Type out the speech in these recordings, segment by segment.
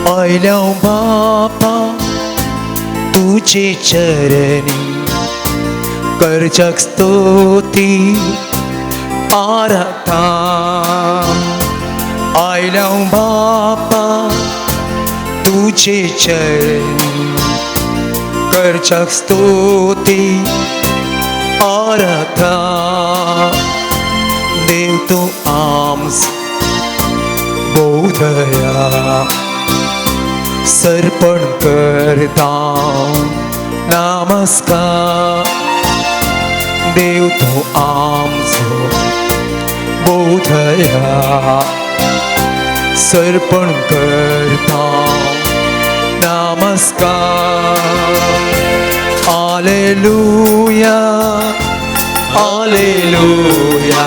आयल्या बापा तुझे चरणी करचक स्तुती आराधना. आयल्या बापा तुझे चरणी करचक स्तुती आराधना. देव तू आमच बोधया सर्पण करता नमस्कार. देव तो आमचो बोधया सर्पण करता नमस्कार. Hallelujah hallelujah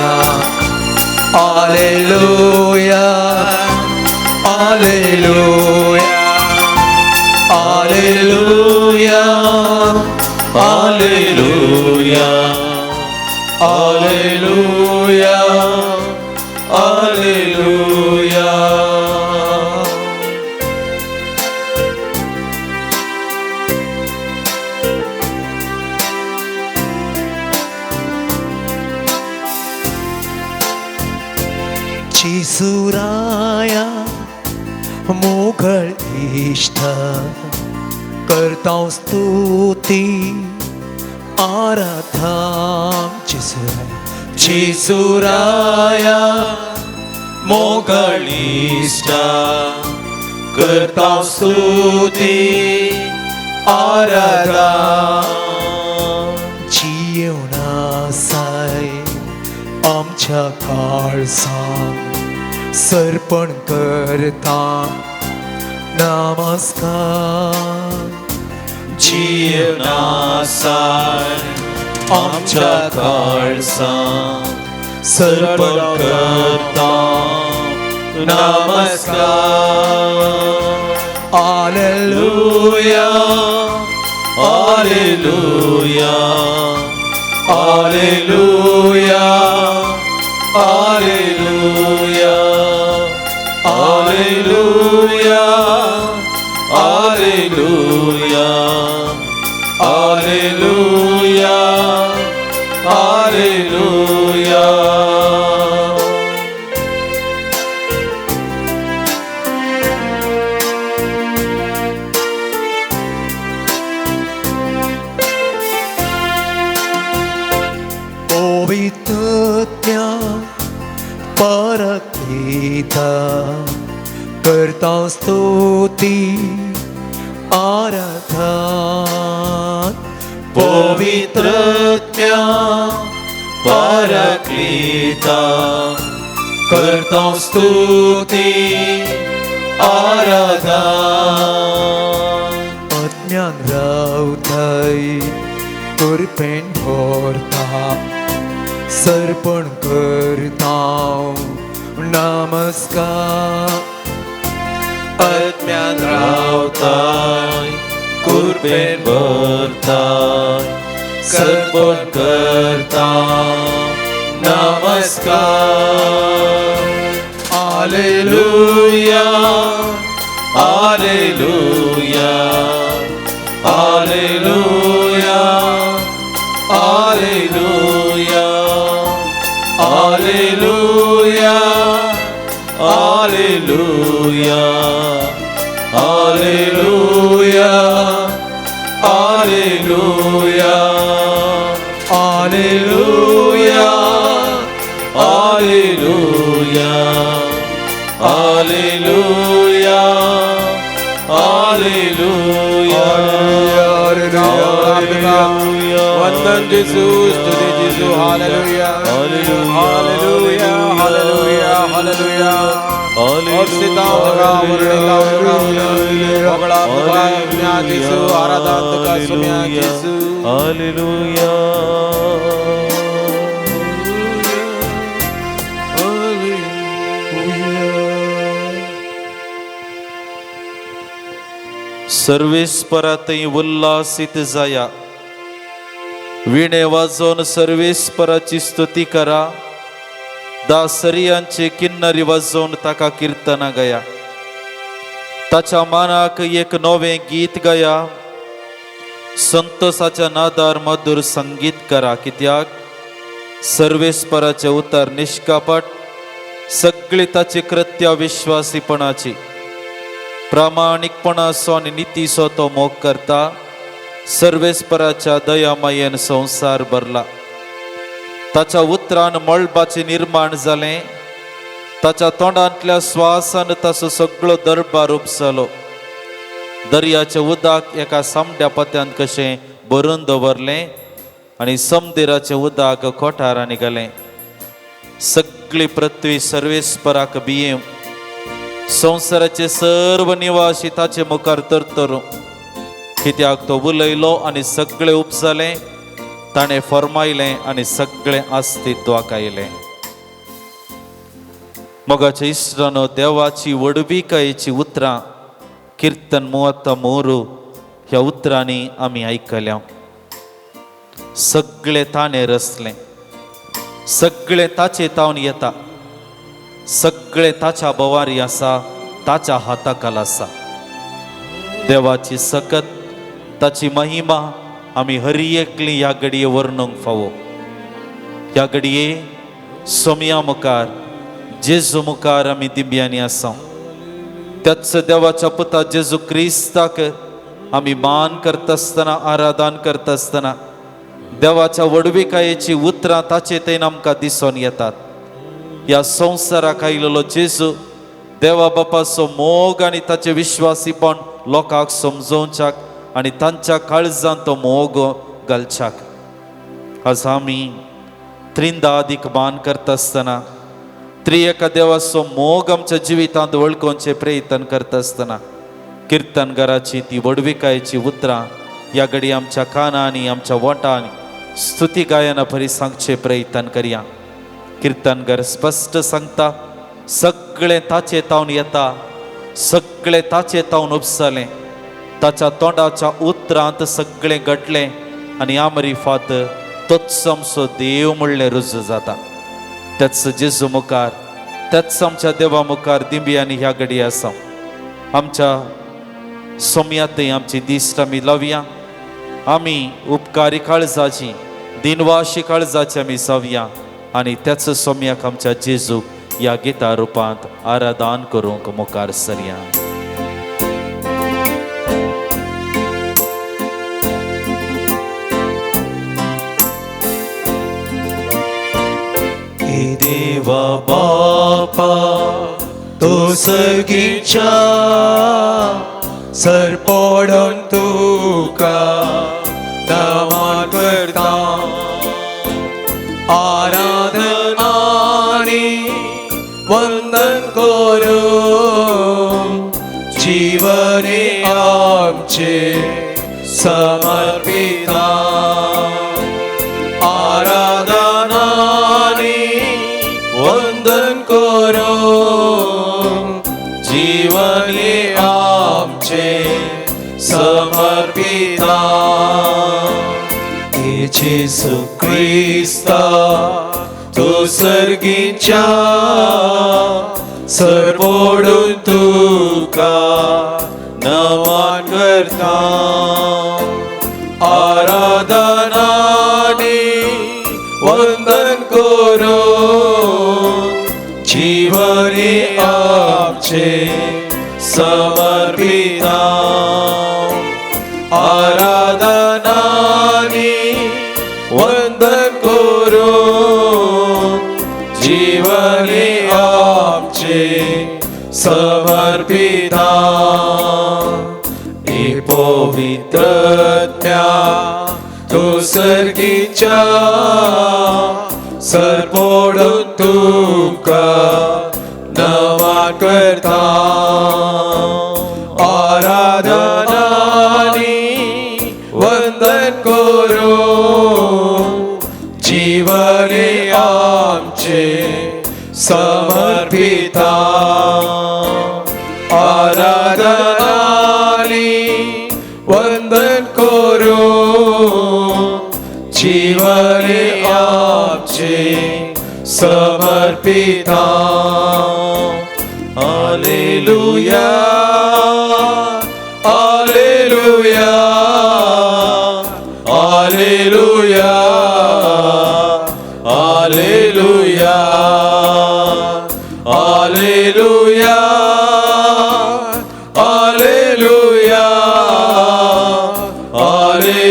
hallelujah hallelujah hallelujah hallelujah hallelujah hallelujah. जिसुराया मोगळ इष्ट करता स्तुती आराधना. जिसुराया मोगळ इष्ट करता स्तुती आराधना. जीवनासाय आमच्या काळजात सर्पण करता नमस्कार. जीवनासाय आमच्या काळजात सर्पण करता नमस्कार. Hallelujah hallelujah hallelujah hallelujah hallelujah hallelujah hallelujah hallelujah. पवित्रत्या परक्रीता करता स्तुती आराधना. पवित्रत्या परक्लीता करता स्तुती आराधना. अज्ञान रावताय कृपेन भरता सर्पण करता नमस्कार. अज्ञान रावताय कुर्बेन भरताय सर्पण करता नमस्कार. Hallelujah hallelujah hallelujah hallelujah hallelujah hallelujah hallelujah hallelujah hallelujah hallelujah hallelujah hallelujah. वंदन जिसू स्तुति जिसू हालेलुया हालेलुया हालेलुया हालेलुया. और सिताओं का वर्णिताओं का बगड़ा बगड़ा दुनिया जिसू आराधना का सुनिया जिसू हालेलुया. सर्वेस परातही उल्हासित जाया. वीणे वाजवून सर्वेस पराची स्तुती करा. दासरियांचे किन्नरी वाजवून ताका कीर्तना गया. ताच्या मानाक एक नवे गीत गाया, संतोषाच्या नादार मधुर संगीत करा. कित्याक सर्वेस्पराचे उतर निष्कापट, सगळी ताची कृत्या विश्वासीपणाची. प्रामाणिकपणासो आनी नितीसो तो मोग करता. सर्वेस्पराच्या दयामायेन संसार भरला. ताच्या उतरान मळबाचे निर्माण जालें. ताच्या तोंडांतल्या स्वासान ताचो सगळो दरबार उपसलो. दर्याचे उदक एका सामड्या पत्यान कशें भरून दवरलें आनी समदेराचें उदक कोठारांनी घालें. सगळी पृथ्वी सर्वेस्पराक भियेव. संवसाराचे सर्व निवासी ताचे मुखार तरतरू. कित्याक तो उलयलो आनी सगळें उपसलें. ताणें फर्मायलें आनी सगळें अस्तित्वाक आयलें. मोगाच्या इश्टानो, देवाची वडविकायेची उतरां कीर्तन 33 ह्या उतरांनी आमी आयकल्या. सगळें ताणें रचलें, सगळें ताचे तावन येता, सगळें ताच्या बोवारी आसा, ताच्या हाताखाल आसा. देवाची सकत, ताची महिमा आमी हरी एकली ह्या घडये वर्णूंक फावो. ह्या घडये सोम्या मुखार, जेजू मुखार आमी दिव्यांनी आसा. त्याच देवाच्या पुता जेजू क्रिस्ताक आमी मान करता आसतना, आराधन करता आसतना देवाच्या वडविकायेची उतरां ताचे थंय आमकां दिसून येतात. ह्या संवसाराक आयिल्लो जेजू देवा बापाचो मोग आनी ताचे विश्वासीपण लोकांक समजोवच्याक आनी तांच्या काळजांत तो मोग घालच्याक. आज आमी त्रिंदादीक मान करता आसतना, त्रिएका देवाचो मोग आमच्या जिवितांत वळखोवचे प्रयत्न करता आसतना कीर्तनकाराची ती वडविकायेची उतरां ह्या घडी आमच्या कानांनी, आमच्या ओठांनी स्तुती गायना परी सांगचे प्रयत्न करया. कीर्तनकार स्पश्ट सांगता, सगळें ताचे तावन येता, सगळें ताचे तावन उपसलें. ताच्या तोंडाच्या उतरांत सगळें घडलें आनी आमरी फात तोच आमचो देव म्हणलें रुजू जाता. त्याच जेजू मुखार, त्याच आमच्या देवा मुखार दिव्यांनी ह्या घडी आसा. आमच्या सोम्यातय आमची दिश्ट आमी लावया. आमी उपकारी काळजाची, दिनवाशी काळजाची आमी सावया आनी त्याच सोम्याक आमच्या जेजूक ह्या गिता रुपांत आराधन करूंक मुखार सरया. देवा बापा तो सर्गीच्या सर पडून तुका नमन करता. आराधन आनी वंदन करू जीवने आमचे समर्पिता. आराधन आनी वंदन करू जीवने आमचे समर्पिता. जेजू क्रिस्ता तो सर्गीच्या सर पडून तुका नमन करता. आराधन आनी वंदन करू जीवने आमचे समर्पिता. आराधन आनी वंदन करू जीवने आमचे समर्पिता. हे पवित्रत्या तो सर्गीच्या सर पडून तुका नमन करता. आराधन आनी वंदन करू जीवने आमचे समर्पिता. आराधन आनी वंदन करू जीवने आमचे समर्पिता. Hallelujah Hallelujah, Hallelujah, Hallelujah, Hallelujah, Hallelujah,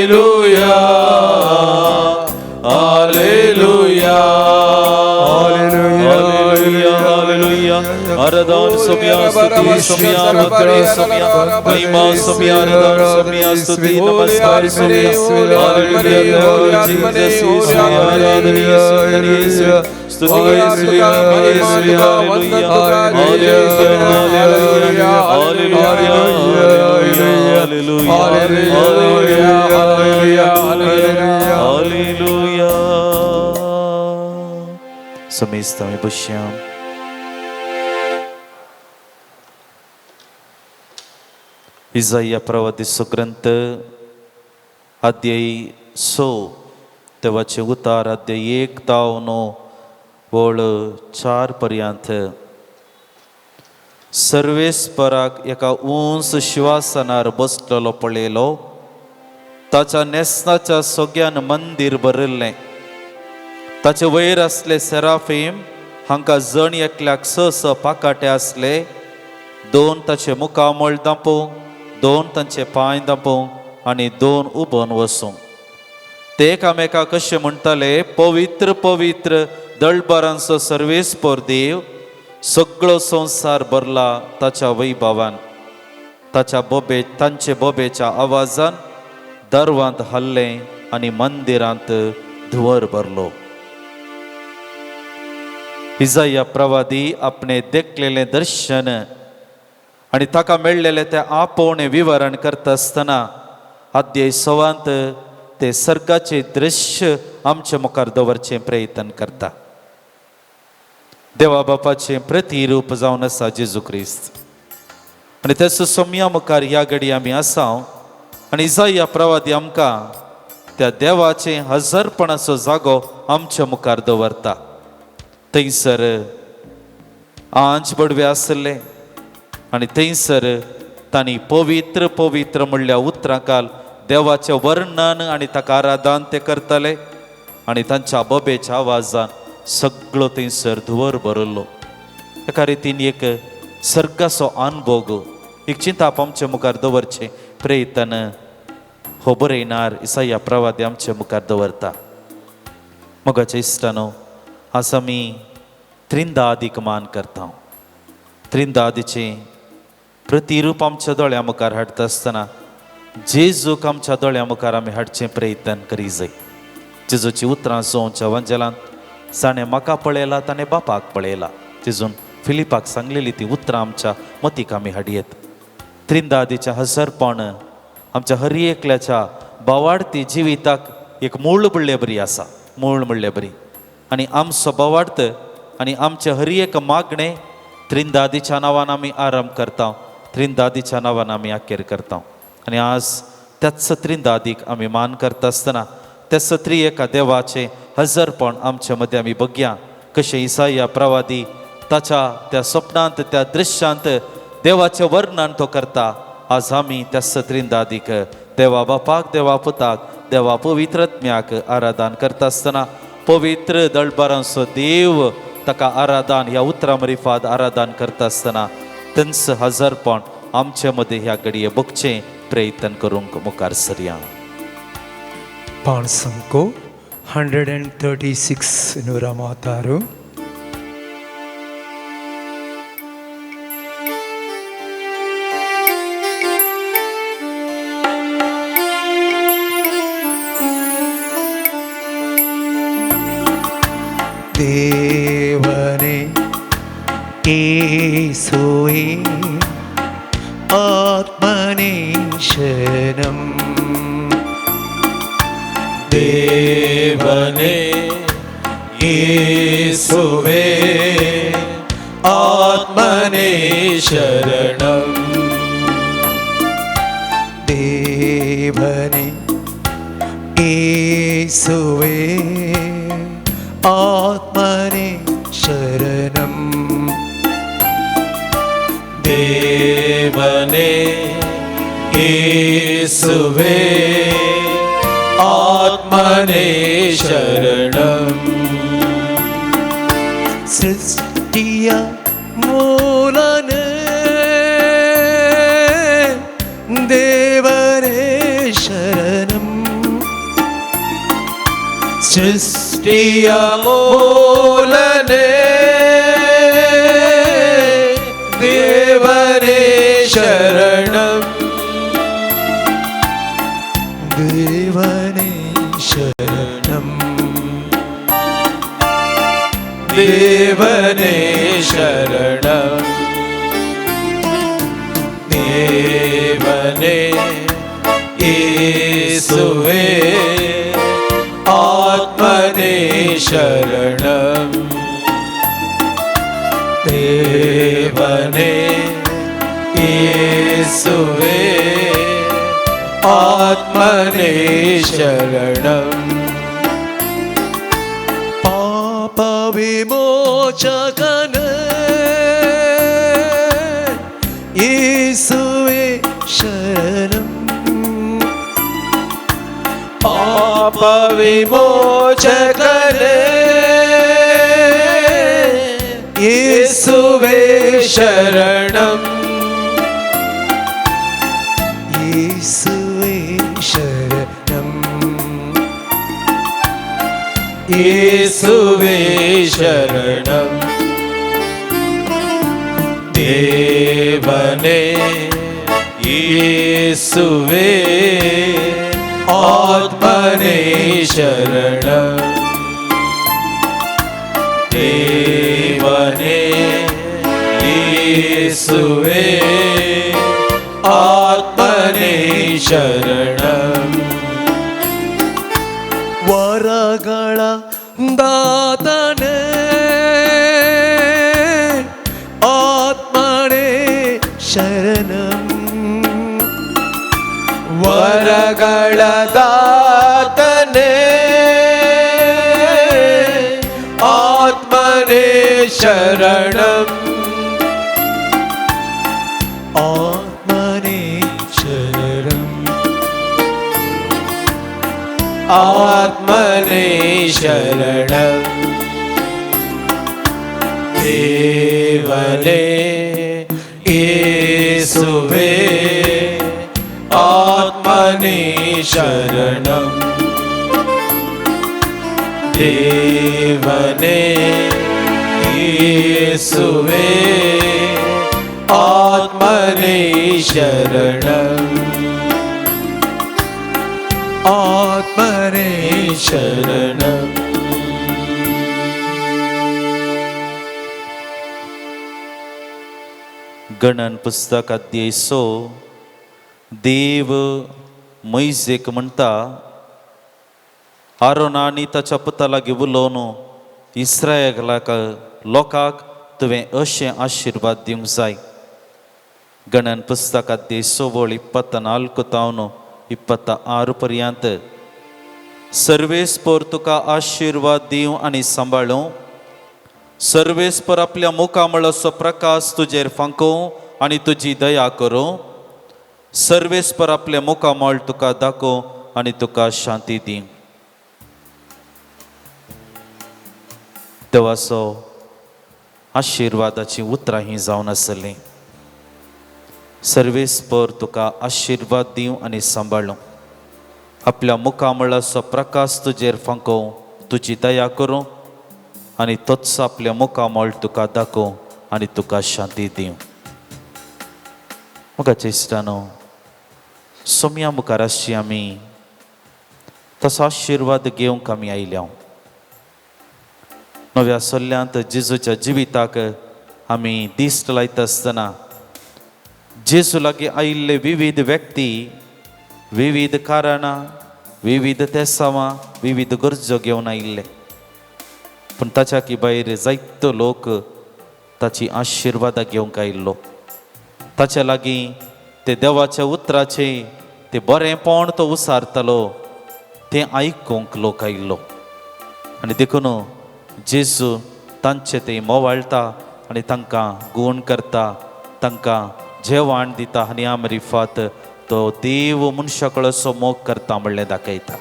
Hallelujah, Hallelujah. Aradhan Somya Stuti Somya Matra Somya Mahima Somya Aradhan Somya Stuti Namaskar Somya Hallelujah Lord Jesus Yeshua Aradhaniya Sundariya Stuti Hallelujah Hallelujah Hallelujah Samistami Bushyam इसाया प्रवादीचो ग्रंथ अध्याय 6 देवाचे उतार अध्याय 1 ताव 9 वळ 4 पर्यंत सर्वेस्पराक एका उंच शिवासनार बसलेलो पळयलो ताच्या नेसनाच्या सोग्यान मंदिर भरिल्लें ताचे वयर असले सेराफीम हांकां जण एकल्याक स पाकाटे असले दोन ताचे मुखामळ दांपोवंक दोन तांचे पांय दांपोवंक आनी दोन उबोन वसूंक ते एकामेकाक कशे म्हणटाले पवित्र पवित्र दळबारांचो सर्वेस्पर देव सगळो संवसार भरला ताच्या वैभवान तांचे बोबेच्या आवाजान दरवांत हल्ले आनी मंदिरांत धुंवर भरलो इसाया प्रवादी आपणे देखलेले दर्शन आणि ताका मेळलेले ते आपोवणे विवरण करता आसतना अध्याय 6 ते सर्गाचे दृश्य आमच्या मुखार दवरचे प्रयत्न करता देवा बापाचे प्रतिरूप जावन आसा जेजू क्रिस्त आणि त्याचो सोम्या मुखार ह्या घडी आमी आसाव आणि इसाया प्रवादी आमकां त्या देवाचे हजरपणाचो जागो आमच्या मुखार दवरता थंयसर आंच बडवे आसले आणि थंयसर तांणी पवित्र पवित्र म्हणल्या उतरांकाल देवाचें वर्णन आनी ताका आराधन ते करताले आनी तांच्या बोबेच्या आवाजान सगळो थंयसर धुंवर भरलो एका रितीन एक सर्गाचो अनुभव एक चिंता आमच्या मुखार दवरचे प्रयत्न हो बरयणार इसाया प्रवादी आमच्या मुखार दवरता मोगाच्या इश्टानो आज आमी त्रिंदादीक मान करता त्रिंदादीचें प्रतिरूप आमच्या दोळ्या मुखार हाडटा आसतना जेजूक आमच्या दोळ्या मुखार आमी हाडचें प्रयत्न करी जाय जेजूची उतरां जोच्या वंजलांत ताणें म्हाका पळयला ताणें बापाक पळयला जेजून फिलिपाक सांगलेली ती उतरां आमच्या मतीक आमी हाडयेत त्रिंदादीचें हजरपण आमच्या हर एकल्याच्या बोवाडती जिविताक एक मूळ म्हणले बरी आसा मूळ म्हणले बरी आनी आमचो बोवाडत आनी आमचे हर एक मागणें त्रिंदादीच्या नांवान आमी आरंभ करता त्रिंदादीच्या नांवान आमी आखेर करता आनी आज त्याच त्रिंदादीक आमी मान करता आसतना त्या सत्री एका देवाचें हजरपण आमच्या मदें आमी बगया कशें इसाया प्रवादी ताच्या त्या स्वप्नांत त्या दृश्यांत देवाचें वर्णन तो करता आज आमी त्या त्रिंदादीक देवा बापाक देवा पुताक देवा पवित्रत्म्याक आराधन करता आसतना पवित्र दळबारांचो देव ताका आराधन ह्या उतरां मरिफाद आराधन करता आसतना तेंच हजरपण आमचे मदें ह्या घडये बगचें प्रयत्न करूंक मुखार सरया पाण संको 136 नूरा मातारू देवने येसुवे आत्मने शरणं देवने येसुवे आत्मने शरणं देवने येसुवे आत्मने शरणं देवने येसुवे येसुवे आत्मने शरणम् सृष्टिय मूलने देवने शरणम् सृष्टिय मूलने देवने शरणम् देवने शरणम् देवने शरणम् देवने येसुवे आत्मने शरणम् देवने येसुवे आत्मने शरणम् पाप विमोचकने येसुवे शरणम् पाप विमोचकने येसुवे शरणम् येसुवे शरणम् येसुवे शरणम् देवने येसुवे आत्मने शरणम् देवने येसुवे आत्मने शरणम् ವರಗಳ ದಾತನೇ ಆತ್ಮನೇ ಶರಣಂ ವರಗಳ ದಾತನೇ ಆತ್ಮನೇ ಶರಣಂ ಆತ್ಮನೇ ಶರಣಂ आत्मने शरणम् देवने येसुवे आत्मने शरणम् देवने येसुवे आत्मने शरणम् ಆತ್ಮನೇ शरणम् गणन पुस्तक अध्याय 6 देव मोइसेक म्हणटा आरोनानी ताच्या पुताला घेवून इस्रायेलाक लोकांक तुवें अशें आशिर्वाद दिवंक जाय. गणन पुस्तक अध्याय 6 24 तावन 26 पर्यंत सर्वेस्पर तुका आशिर्वाद दिवं आनी सांबाळूं, सर्वेस्पर आपल्या मुखामळाचो प्रकाश तुजेर फांकूं आनी तुजी दया करूं, सर्वेस्पर आपल्या मुखामळ तुका दाखोवं आनी तुका शांती दिवं. देवाचो आशिर्वादाची उतरां ही जावन आसलीं. सर्वेस्पर तुका आशिर्वाद दिवं आनी सांबाळूं, आपल्या मुखामळाचो प्रकाश तुजेर फांकोवं, तुजी दया करूं आनी तोच आपल्या मुखामळ तुका दाखोवं आनी तुका शांती दिवं. मोगाचे इश्टानो, सोम्या मुखार आसची आमी तसो आशिर्वाद घेवंक आमी आयल्या. नव्या सोल्ल्यांत जेजूच्या जिविताक आमी दिश्ट लायता आसतना जेजू लागीं आयिल्ले विविध व्यक्ती विविध कारणां, विविध तेसावां, विविध गरजो घेवन आयिल्ले. पूण ताच्या की भायर जायतो लोक ताची आशिर्वादां घेवंक आयिल्लो. ताच्या लागीं ते देवाच्या उतराचे ते बरेंपण तो उसारतालो तें आयकूंक लोक आयिल्लो. आनी देखून जेजू तांचे ते मोवाळटा आनी तांकां गूण करता, तांकां जेवण दिता आनी आमरिफात तो देव मनशाकडे असो मोग करता म्हणलें दाखयता.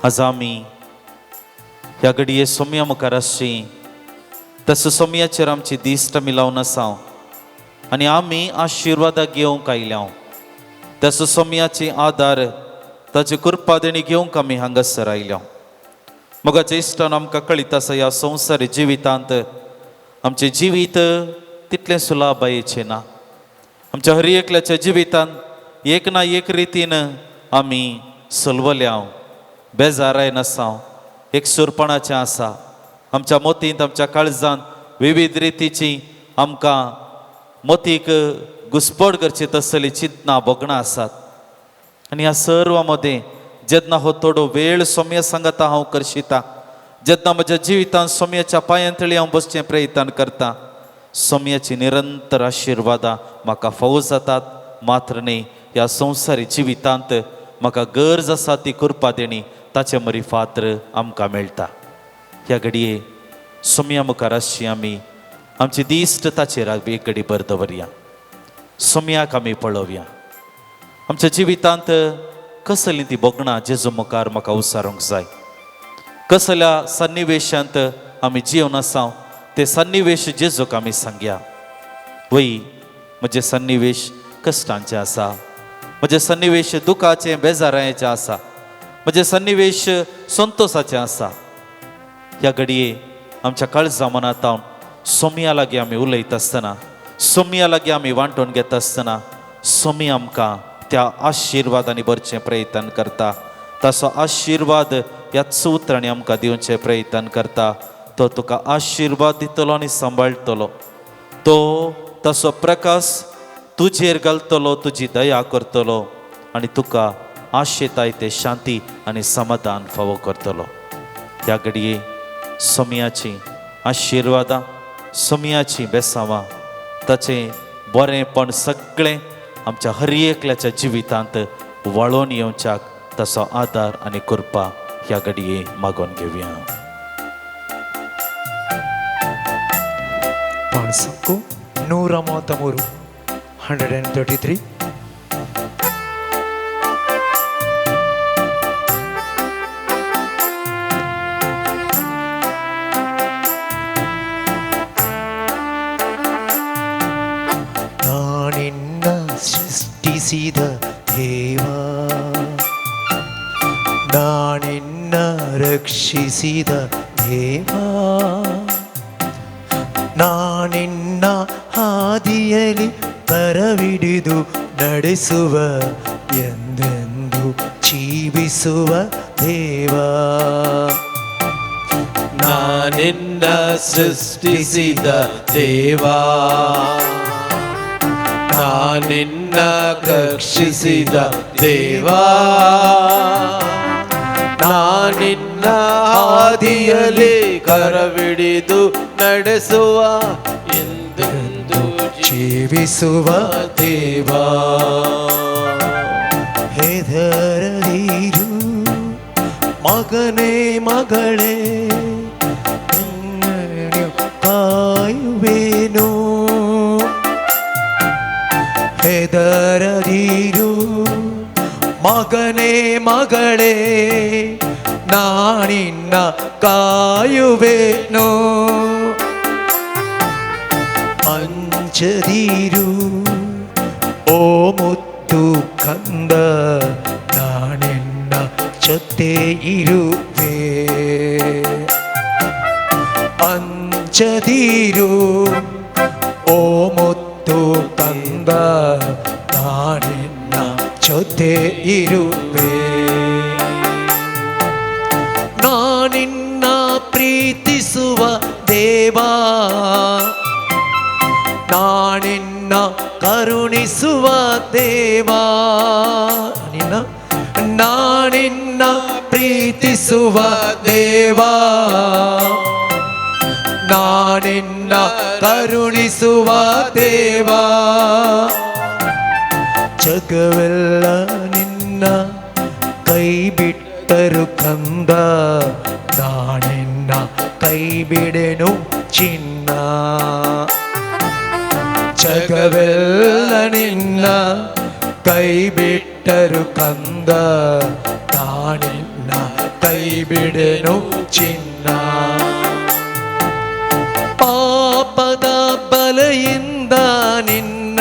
आज आमी ह्या घडये सोम्या मुखार आसची, तसो सोम्याचेर आमची दिश्ट मिलावन आसा आनी आमी आशिर्वादां घेवंक आयल्या. तसो सोम्याचे आदार ताची कृपा देणी घेवंक आमी हांगासर आयल्या. मोगाच्या इश्टान आमकां कळीत आसा ह्या संवसारी जिवितांत आमचें जिवीत तितलें सुलाभायेचें ना. आमच्या हर एकल्याच्या जिवितांत एक ना एक रितीन आमी सलवल्या, बेजारायन आसा, एकसुरपणाचें आसा. आमच्या मोतींत आमच्या काळजांत विविध रितीची आमकां मोतीक घुसपड करची तसली चिंतनां भोगणां आसात. आनी ह्या सर्वा मदें जेन्ना हो थोडो वेळ सोम्या सांगता हांव करशिता, जेन्ना म्हज्या जिवितांत सोम्याच्या पांयांतळी हांव बसचें प्रयत्न करता, सोम्याची निरंतर आशिर्वादां म्हाका फावो जातात. मात्र न्ही, ह्या संवसारी जिवितांत म्हाका गरज आसा ती कृपा देणी ताचे मरी फात्र आमकां मेळटा. ह्या घडये सोम्या मुखार आसची आमी आमची दिश्ट ताचेर एक घडी भर दवरया. सोम्याक आमी पळोवया. आमच्या जिवितांत कसलीं ती भोगणां जेजू मुखार म्हाका उसारूंक जाय. कसल्या सन्निवेशांत आमी जिवन आसा ते सन्निवेश जेजूक आमी सांगया. वय म्हजे सन्निवेश कश्टांचे आसा, म्हजे सन्निवेश दुखाचे बेजारायेचे आसा, म्हजे सन्निवेश संतोशाचे आसा. ह्या घडये आमच्या काळजा मनांत सोम्या लागीं आमी उलयत आसतना, सोम्या लागीं आमी वांटून घेत आसतना सोमी आमकां त्या आशिर्वादांनी भरचें प्रयत्न करता. तसो आशिर्वाद ह्याच उतरांनी आमकां दिवचें प्रयत्न करता. तो तुका आशिर्वाद दितलो आनी सांबाळटलो. तो तसो प्रकाश तुजेर घालतलो, तुजी दया करतलो आनी तुका आशेताय ते शांती आनी समाधान फावो करतलो. ह्या घडये सोम्याची आशिर्वादां, सोम्याची बेसांवां, ताचें बरेंपण सगळें आमच्या हर एकल्याच्या जिवितांत वळोन येवच्याक तसो आदार आनी कृपा ह्या घडये मागून घेवया. पाणसक्को 133 133. ಸೃಷ್ಟಿಸಿದ ದೇವ, ನಾನಿನ್ನ ರಕ್ಷಿಸಿದ ದೇವ, ನಾನಿನ್ನ ಹಾದಿಯಲಿ ಕರವಿಡಿದು ನಡೆಸುವ, ಎಂದೆಂದು ಜೀವಿಸುವ ದೇವ. ನಾನಿನ್ನ ಸೃಷ್ಟಿಸಿದ ದೇವಾ, ನಾನಿನ್ನ ರಕ್ಷಿಸಿದ ದೇವಾ, ನಾನಿನ್ನ ಹಾದಿಯಲ್ಲಿ ಕರವಿಡಿದು ನಡೆಸುವ, ಎಂದೆಂದು ಜೀವಿಸುವ ದೇವಾ. ಹೆದರದಿರು ಮಗನೇ ಮಗಳೇ, ನಿನ್ನನ್ನು ಕಾಯುವೆನು. ಹೆದರದಿರು ಮಗನೇ ಮಗಳೇ, ನಾನಿನ್ನ ಕಾಯುವೆನು. ಅಂಜದಿರು ಓ ಮುತ್ತು ಕಂದ, ನಾನಿನ್ನ ಜೊತೆ ಇರುವೆ. ಅಂಜದಿರು ಓ ಮುತ್ತು ಕಂದ, ನಾನಿನ್ನ ಜೊತೆ ಇರುವೆ. ನಾನಿನ್ನ ಪ್ರೀತಿಸುವ ದೇವಾ, ನಾನಿನ್ನ ಕರುಣಿಸುವ ದೇವಾ, ನಾನಿನ್ನ ಪ್ರೀತಿಸುವ ದೇವಾ, ನಾನಿನ್ನ ಕರುಣಿಸುವ ದೇವಾ. ಜಗವೆಲ್ಲ ನಿನ್ನ ಕೈ ಬಿಟ್ಟರು ಕಂದ, ನಾನಿನ್ನ ಕೈ ಬಿಡೆನು ಚಿನ್ನ. ಜಗವೆಲ್ಲ ನಿನ್ನ ಕೈ ಬಿಟ್ಟರು ಕಂದ ನಾನಿನ್ನ ಕೈ ಬಿಡೆನು ಚಿನ್ನ. ಪಾಪದ ಬಲೆಯಿಂದ ನಿನ್ನ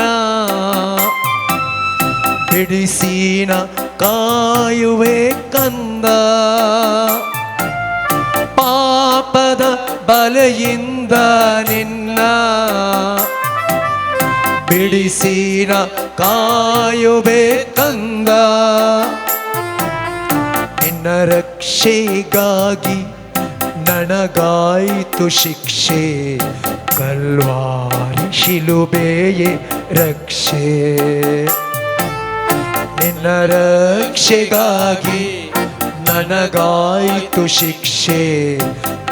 ಬಿಡಿಸಿನ ಕಾಯುವೆ ಕಂದ. ಪಾಪದ ಬಲೆಯಿಂದ ನಿನ್ನ ಬಿಡಿಸಿನ ಕಾಯುವೆ ಕಂದ. ನಿನ್ನ ರಕ್ಷೆಗಾಗಿ ನನಗಾಯಿತು ಶಿಕ್ಷೆ, ಕಲ್ವಾರಿ ಶಿಲುಬೆಯೇ ರಕ್ಷೆ. ನಿನ್ನ ರಕ್ಷೆಗಾಗಿ ನನಗಾಯಿತು ಶಿಕ್ಷೆ,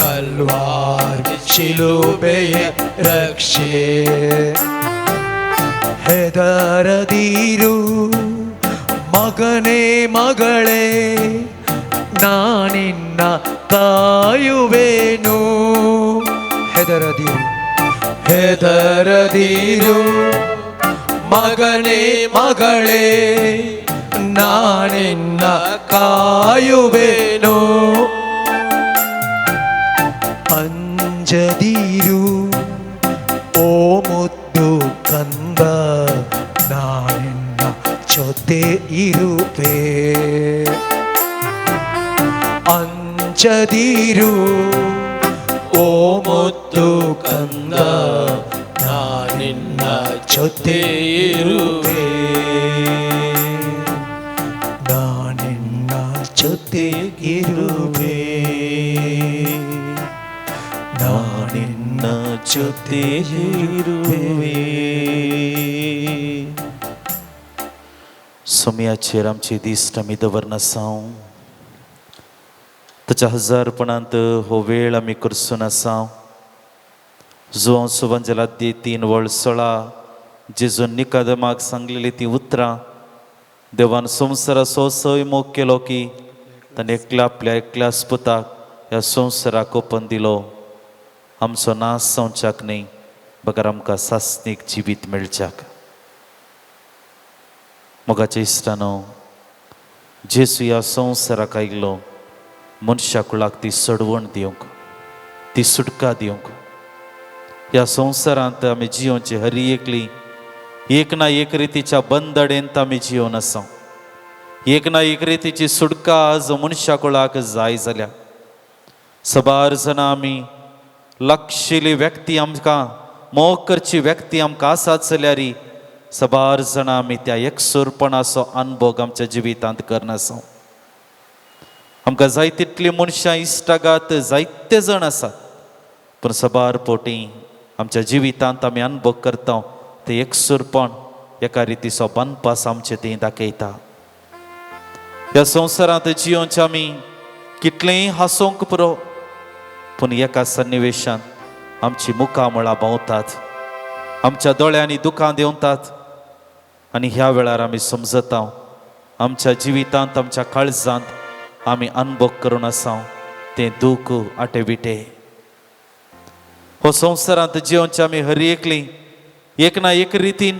ಕಲ್ವಾರಿ ಶಿಲುಬೆಯೇ ರಕ್ಷೆ. ಹೆದರದಿರು ಮಗನೇ ಮಗಳೇ, ನಾನಿನ್ನ ಕಾಯುವೆನು. ಹೆದರದಿರು ಹೆದರದಿರು ಮಗನೇ ಮಗಳೇ, ನಾನಿನ್ನ ಕಾಯುವೆನು. ಅಂಜದಿರು ಓ ಮುದ್ದು ಕಂದ, ನಾನಿನ್ನ ಜೊತೆ ಇರುವೆ. ಅಂಜದಿರು ಓ ಮುದ್ದು ಕಂದ, ನಾನಿನ್ನ ಜೊತೆ ಇರುವೆ. ನಾನಿನ್ನ ಜೊತೆ ಇರುವೆ. ನಾನಿನ್ನ ಜೊತೆ ಇರುವೆ. सोम्याचेर आमची दिश्ट आमी दवरनासांव. ताच्या हजारपणांत हो वेळ आमी करसून आसांव. जो सुवांजलादी 3:16 जेजून निकादेमाक सांगलेली ती उतरां देवान संवसार असो असोय मोग केलो की ताणें एकल्या आपल्या एकल्याच पुताक ह्या संवसाराक ओपन दिलो, आमचो नाश जावच्याक न्ही, बगर आमकां सासणीक जिवीत मेळच्याक. मोगाच्या इश्टानो, जेजू ह्या संवसाराक आयिल्लो मनशा कुळाक ती सडवण दिवंक, ती सुटका दिवंक. ह्या संवसारांत आमी जियोवचे हर एकली एक ना एक रितीच्या बंदडेंत आमी जियोवन आसा. एक ना एक रितीची सुटका आज मनशा कुळाक जाय जाल्या. सबार जाणां आमी लागशिल्ली व्यक्ती आमकां मोग करची व्यक्ती आमकां आसात जाल्यार सबार जाणां आमी त्या एकसुरपणाचो अनुभव आमच्या जिवितांत करनासा. आमकां जाय तितली मनशां इश्टागात जायते जण आसात, पूण सबार पोटी आमच्या जिवितांत आमी अनुभव करता ते एकसुरपण एका रितीचो बनपास आमचे ते दाखयता. ह्या संवसारांत जियोवचे आमी कितलेंय हांसोवंक पुरो, पूण एका सन्निवेशांत आमची मुखामळां भोंवतात, आमच्या दोळ्यांनी दुखां देंवतात. आनी ह्या वेळार आमी समजता आमच्या जिवितांत आमच्या काळजांत आमी अनुभव करून आसा तें दूख आटेविटे. हो संवसारांत जियोवचे आमी हर एकली एक ना एक रितीन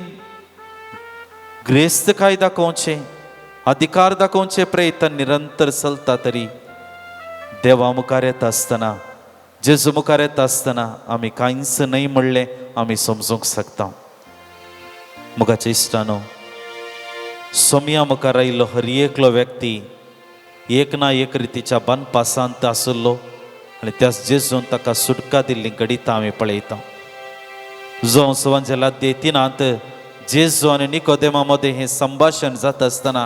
ग्रेस्तकाय दाखोवचे, अधिकार दाखोवचे प्रयत्न निरंतर चलता. तरी देवा मुखार येता आसतना, जेजू मुखार येता आसतना आमी कांयच न्हय म्हणलें आमी समजूंक शकता. मोगाच्या इश्टानो, सोम्या मुखार आयिल्लो हर एकलो व्यक्ती एक ना एक रितीच्या बनपासांत आसलो आनी त्याच जेजून ताका सुटका दिल्ली घडितां आमी पळयता. जो सुवांजलादी 3 जेजू आनी निकोदेमा मदें हें संभाशण जाता आसतना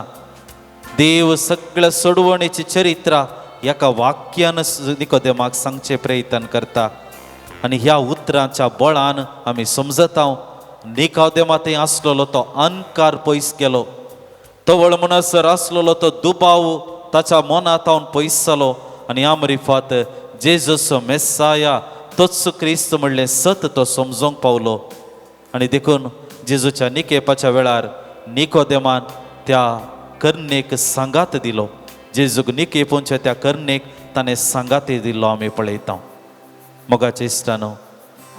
देव सगळ्या सोडवणेची चरित्रां एका वाक्यान निकोदेमाक सांगचे प्रयत्न करता. आनी ह्या उतरांच्या बळान आमी समजता निकोदेमा थंय आसलेलो तो अनकार पयस केलो, तो वळमनसर आसलेलो तो दुबाव ताच्या मनांत पयस जालो आनी ह्या मरिफात जेजूचो मेस्साया तोच क्रिस्त म्हणलें सत तो समजूंक पावलो. आनी देखून जेजूच्या निकेपाच्या वेळार निकोदेमान त्या कर्णेक सांगात दिलो. जेजूक निकेपोवचे त्या कर्णेक ताणें सांगात दिल्लो आमी पळयता. मोगाचे इश्टानो,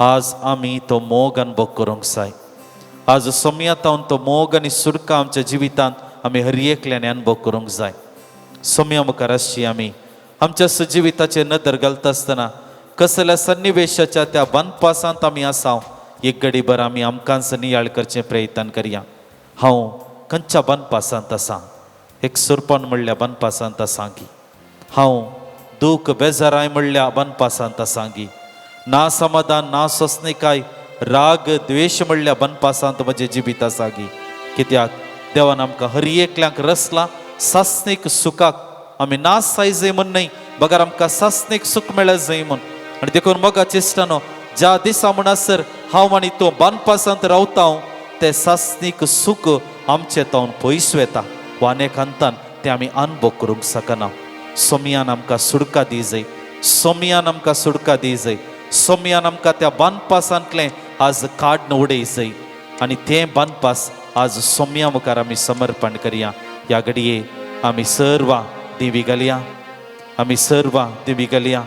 आज आमी तो मोग अनुभव करूंक जाय. आज सोमयातावन तो मोग आनी सुडका आमच्या जिवितांत आमी हर एकल्याने अनुभव करूंक जाय. सोम्या मुखार आसची आमी आमच्या जिविताचे नदर घालता आसतना कसल्या सन्निवेशाच्या त्या बनपासांत आमी आसाव एक घडीभर आमी आमकांच नियाळ करचें प्रयत्न करया. हांव खंयच्या बनपासांत आसां? एक सुरपण म्हणल्या बनपासांत आसां की, हांव दूख बेजाराय म्हणल्या बनपासांत आसां की, ना समाधान ना सोसणिकाय राग द्वेष म्हणल्या बनपासांत म्हजें जिवीत आसा की. कित्याक देवान आमकां हर एकल्यांक रचला सासणीक सुखाक. आमी नास जाय म्हण न्हय, बगर आमकां सासणीक सूख मेळत जाय म्हण. आनी देखून मोगा चेष्टानो ज्या दिसा म्हणसर हांव आनी तूं बनपासांत रावता ते सासणीक सूख आमचे तावन पयस वेता वा अनेक अंतान ते आमी अनुभव करूंक शकना. सोमयान आमकां सुडका दी जाय, सोमयान आमकां सुडका दी जाय, सोमयान आमकां त्या बनपासांतलें आज काडून उडय जाय. आनी तें बनपास आज सोम्या मुखार आमी समर्पण करया. ह्या घडये आमी सर्वां देवी घालया, आमी सर्वां देवी घालया.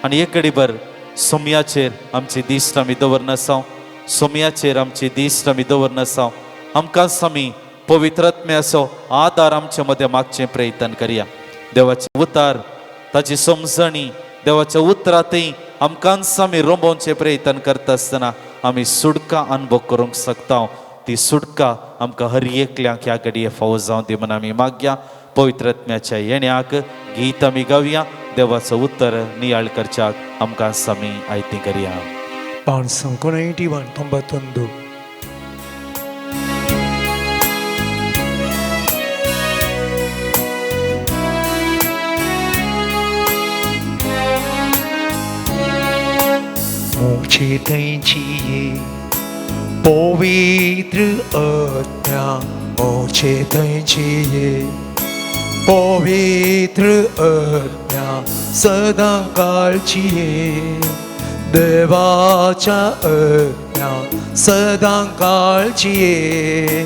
आनी एक घडीभर सोम्याचेर आमची दिश्ट आमी दवरनासाव, सोम्याचेर आमची दिश्ट आमी दवरनासाव. आमकांच आमी पवित्रत्म्याचो आदार आमचे मदें मागचें प्रयत्न करया. देवाचे उतार ताची समजणी देवाच्या उतरांतय आमकांच आमी रोंबोवचे प्रयत्न करता आसतना आमी सुडका अनुभव करूंक शकता. ती सुडका आमकां हर एकल्यांक ह्या घडये फावो जावं दी म्हण आमी मागया. पवित्रत्म्याच्या येण्याक गीत आमी गावया. देवाचो उत्तर नियाळ करच्याक आमकांच आमी आयती करया. Psalm 91 91. मुझे चाहिए पवित्र आत्मा, मुझे चाहिए पवित्र आत्मा सदा काळजीये. देवाच्या आज्ञा सदा काळजीये,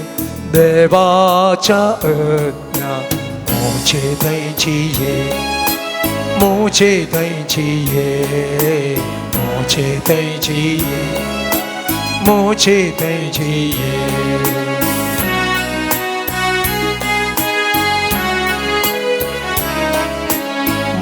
देवाच्या आज्ञा मुझे चाहिए, मुझे चाहिए, मुझे चाहिए, मुझे चाहिए.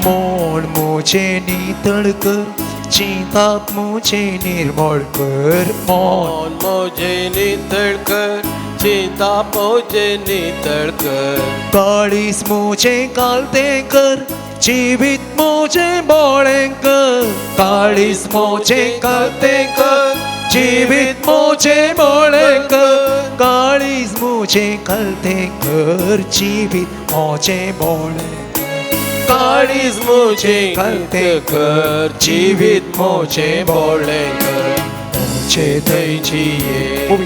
मोड मुझे नितळ कर, चिंताप मुझे निर्मळ कर. मौन मुझे नितळ कर, चिंता मुझे नितळ कर. काळीस मुझे कालते कर, जीवित मुझे बोळे कर. काळीस मुझे कालते कर, जीवित मुझे बोळे कर. काळीस मुझे कालते कर, जीवित मुझे बोळे. काळीज मुझे कलते कर, जीवित मुझे बोले कर. मुझे चाहिए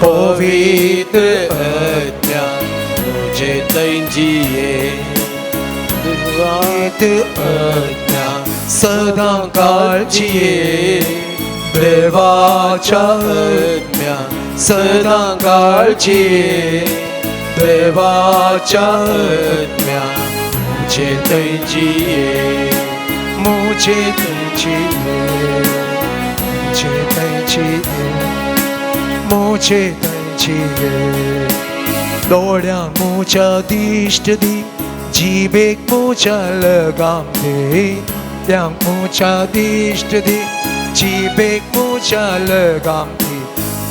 पवित्र आज्ञा मुझे चाहिए. आज्ञा सदा काळजीये. देवाच्या आज्ञा सदा काळजीये. देवाच्या आज्ञा मुझे चाहिए, मुझे चाहिए, मुझे चाहिए, मुझे चाहिए. डोळ्या मुझ्या दिष्ट दी, जीवेक मुझ्या लगाम दे. डोळ्यांक मुझ्या दिष्ट दी, जीवेक मुझ्या लगाम दे.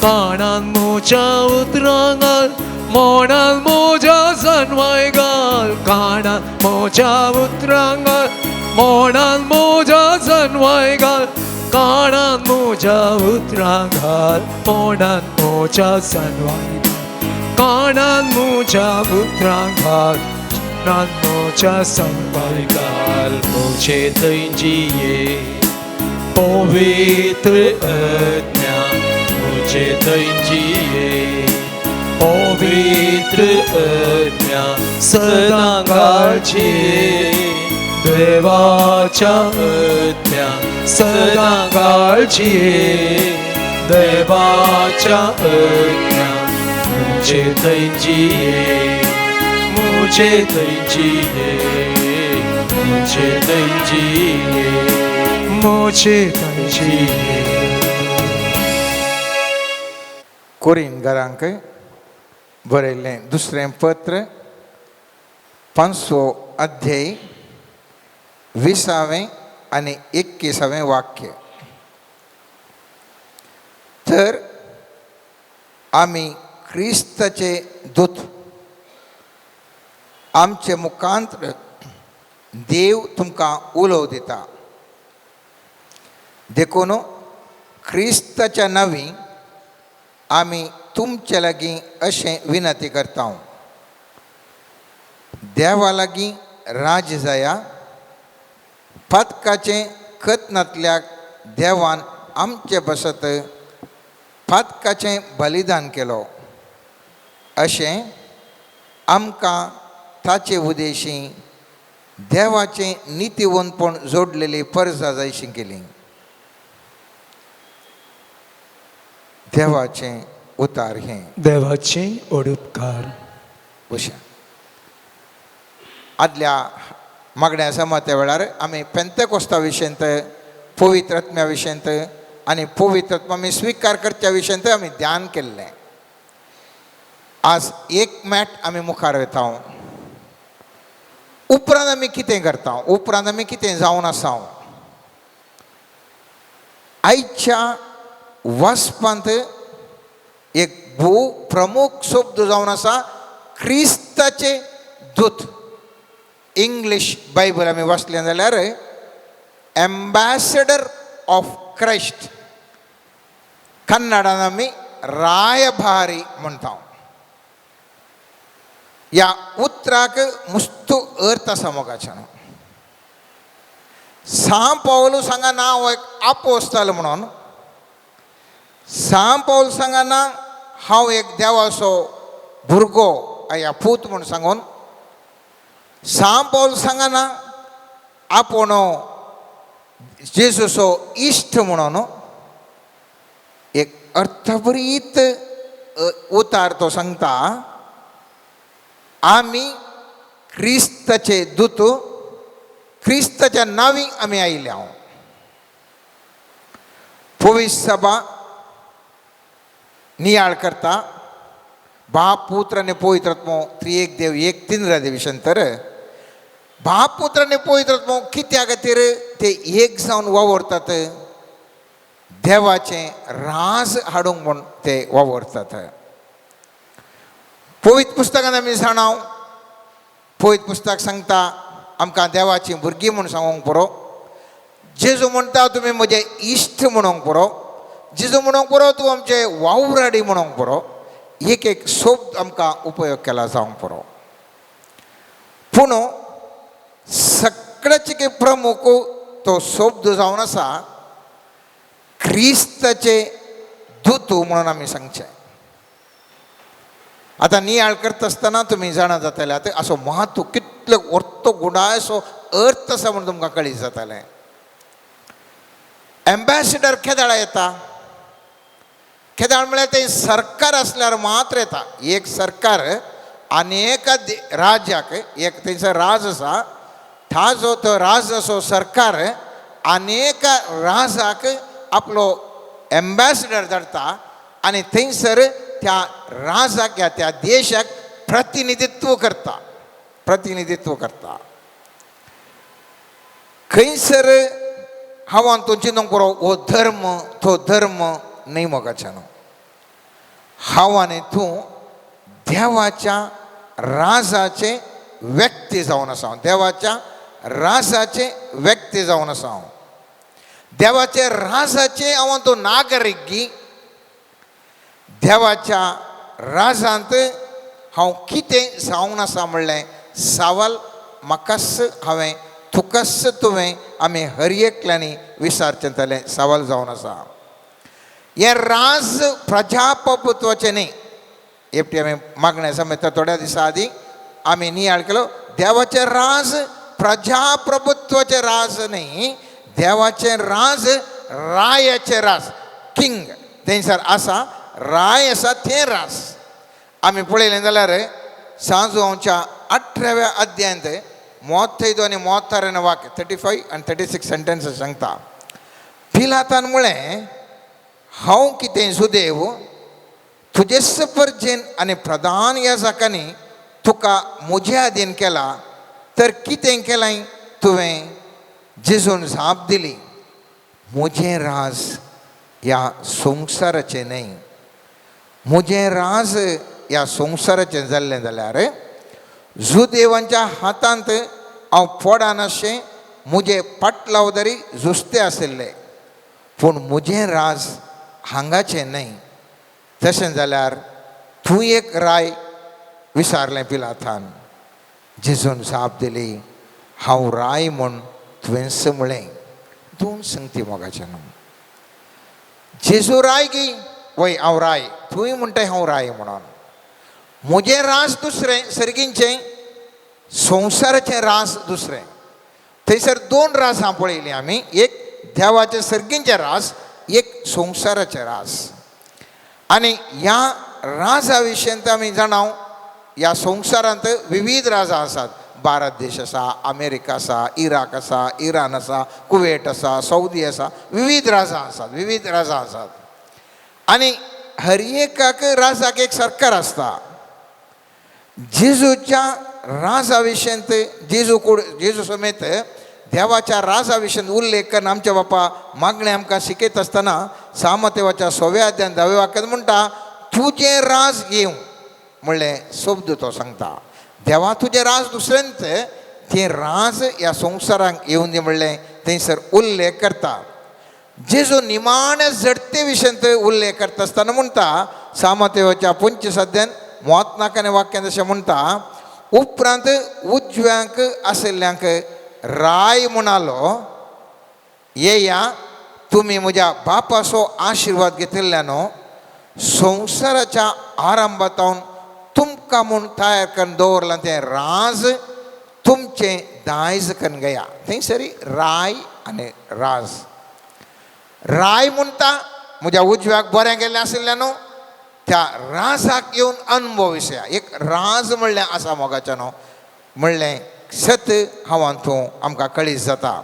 कानान मुझ्या उतरां घाल, मोडान मोजा सनवाय घाल. कानान मोजा उतरां घाल, मोडान मोजा सनवाय घाल. कानान मोजा उतरां घाल, मोडान मोजा सनवाय घाल. कानान मोजा उतरां घाल, मोडान मोजा सनवाय घाल. मुझे चाहिए पवित्र आज्ञा मुझे चाहिए. पवित्र आज्ञा सदा काळजीये. देवाच्या आज्ञा सदा काळजीये. देवाच्या आज्ञा मुझे चाहिए, मुझे चाहिए, मुझे चाहिए, मुझे चाहिए. कोरिंगरांक बरयल्लें दुसरें पत्र 5वो अध्याय 20वें आनी 21वें वाक्य. तर आमी क्रिस्ताचे दूत आमचे मुखांतर देव तुमकां उलोव दिता. देखून क्रिस्ताच्या नांवी आमी तुमचे लागीं अशें विनंती करता, देवा लागीं राज जाया. पातकाचे खतनांतल्याक देवान आमचे बसत पातकाचें बलिदान केलो, अशें आमकां ताचे उदेशी देवाचें नितीवंतपण जोडलेली परजा जायशी केली. देवाचें उतार हें. देवाचे ओडुपकार. उशा आदल्या मागण्या समात्या वेळार आमी पेंतेकोस्ता विशयंत, पवित्र आत्म्या विशयंत आनी पवित्र आत्मा आमी स्विकार करच्या विशयंत आमी ध्यान केल्लें. आज एक मॅट आमी मुखार वता. उपरांत आमी कितें करता, उपरांत आमी कितें जावन आसा. आयच्या वाचपांत एक भोव प्रमुख शब्द जावन आसा क्रिस्ताचे दूत. इंग्लीश बायबल आमी वाचलें जाल्यार एम्बॅसेडर ऑफ क्रायस्ट, कन्नडान आमी रायभारी म्हणटा. ह्या उतराक मुस्तू अर्थ आसा मोगाच्यान. सांत पौल सांगना हांव एक आपोस्तल म्हणून, सांत पौल सांगना हांव एक देवाचो भुरगो या पूत म्हूण सांगून, सांत पौल सांगना आपूण जेजूचो इश्ट म्हणून. एक अर्थभरीत उतार तो सांगता, आमी क्रिस्ताचे दूत, क्रिस्ताच्या नांवी आमी आयल्या. पवित्र सभा नियाळ करता. बाप, पुत्र आनी पवित्र आत्मो त्रिएक देव एक तीन रादे विशंतर बाप, पुत्र आनी पवित्र आत्मो कित्या खातीर ते एक जावन वावरतात, देवाचें राज हाडूंक म्हूण ते वावरतात. पवित्र पुस्तकान आमी जाणाव, पवित्र पुस्तक सांगता आमकां देवाची भुरगीं म्हूण सांगूंक पुरो. जेजू म्हणटा तुमी म्हजे इश्ट म्हणूंक पुरो. जेजू म्हणूंक पुरो तूं आमचे वावराडी म्हणूंक पुरो. एक एक शब्द आमकां उपयोग केला जावंक पुरो. पूण सगळ्याचे प्रमुख तो शब्द जावन आसा क्रिस्ताचे दूत म्हणून आमी सांगचे. आतां नियाळ करता आसतना तुमी जाणा जाताले आतां असो महत्व कितलो अर्थ गुणायसो अर्थ आसा म्हणून तुमकां कळीत जातालें. एम्बॅसेडर केदाळ येता. केदाळ म्हळ्यार तें सरकार आसल्यार मात्र येता. एक सरकार अनेक राज्याक एक थंयसर राज आसा, जो तो राज असो सरकार अनेक राजाक आपलो एम्बॅसेडर धाडटा आनी थंयसर त्या राजाक या त्या देशाक प्रतिनिधित्व करता. खंयसर हांवान तो चिंतूंक पुरो हो धर्म तो धर्म न्ही मोगाच्यान. हांवान तूं देवाच्या राजाचे व्यक्ती जावन आसा. देवाच्या राजाचे व्यक्ती जावन आसा. देवाचे राजाचे हांव तो नागरिकी. देवाच्या राजांत हांव कितें जावन आसा म्हणलें सवाल म्हाकाच हांवें तुकाच तुवें आमी हर एकल्यांनी विचारचें सवाल जावन आसा. हें राज प्रजाप्रभुत्वाचें न्ही. एपटी आमी मागण्या समेत थोड्या दिसा आदी आमी नियाळ केलो. देवाचें राज प्रजाप्रभुत्वाचें राज न्ही. देवाचें राज रायाचें राज. किंग थंयसर आसा, राय आसा तें राज. आमी पळयलें जाल्यार सांजू हांवच्या 18व्या अध्यायांत 35 आनी 36 वाक्य 35 आनी 36 सेंटेन्स सांगता. पिलातान म्हळें हांव कितें सुदैव तुजेस परजेन आनी प्रधान याजकांनी तुका म्हजे आदीन केला तर कितें केलां तुवें? जेजून जाप दिली, म्हजें राज ह्या संवसाराचें न्हय. म्हजें राज ह्या संवसाराचें जाल्लें जाल्यार जुदेवांच्या हातांत हांव पडनाशें म्हजे पाटलावदरी जुस्ते आशिल्ले, पूण म्हजें राज हांगाचें न्हय. तशें जाल्यार तूं एक राय विचारलें पिलातान. जेजून जाप दिली, हांव राय म्हूण तुवें म्हळें. दोन संगती मोगाचे न्हू. जेजू राय गी वय हांव राय, तुवें म्हणटाय हांव राय म्हणून. म्हजें राज दुसरें सर्गींचें, संवसाराचें राज दुसरें. थंयसर दोन राज हांव पळयलीं आमी. एक देवाचें सर्गींचें राज, एक संवसाराचें राज. आनी ह्या राजा विशयी आमी जाणाव, ह्या संवसारांत विविध राजा आसात. भारत देश आसा, अमेरिका आसा, इराक आसा, इराण आसा, कुवेट आसा, सौदी आसा, विविध राजा आसात, विविध राजा आसात. आनी हर एकाक राजाक एक सरकार आसता. जेजूच्या राजा विशयी जेजू समेत देवाच्या राजा विशयी उल्लेख करून आमच्या बापा मागणें आमकां शिकयत आसतना सामतेवाच्या 6व्या अध्यायान 10व्या वाक्यांत म्हणटा, तुजें राज येवं म्हणलें शब्द तो सांगता. देवा तुजें राज दुसरेंत, तें राज ह्या संवसारांक येवं दी म्हणलें थंयसर उल्लेख करता. जेजू निमाणे जडते विशयी उल्लेख करता आसतना म्हणटा सामतेवाच्या 25 अध्यायान 34 वाक्यांत अशें म्हणटा, उपरांत उजव्यांक आशिल्ल्यांक राय म्हणालो, येया तुमी म्हज्या बापाचो आशिर्वाद घेतिल्ल्यानो संवसाराच्या आरंभातावन तुमकां म्हूण तयार करून दवरलां तें राज तुमचें दायज करून घेया. थंयसरी राय आनी राज. राय म्हणटा म्हज्या उजव्याक बरें गेल्लें आशिल्ल्यानो त्या राजाक येवन अनुभव विशया. एक राज म्हणलें आसा मोगाचें न्हू, म्हणलें सत हांवां तूं आमकां कळीत जाता.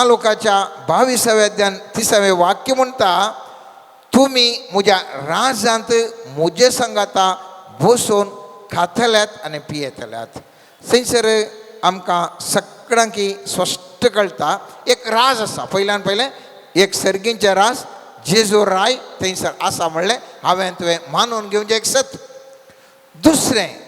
लोकाच्या 22व्या अध्यायान 30वें वाक्य म्हणटा, तुमी म्हज्या राजांत म्हजे संगाता बसून खातल्यात आनी पियेतल्यात. थंयसर आमकां सगळ्यांकी स्पश्ट कळटा एक राज आसा. पयल्यान पयलें एक सर्गींचें राज, जेजू राय थंयसर आसा म्हणलें हांवें तुवें मानून घेवचें एक सत. दुसरें,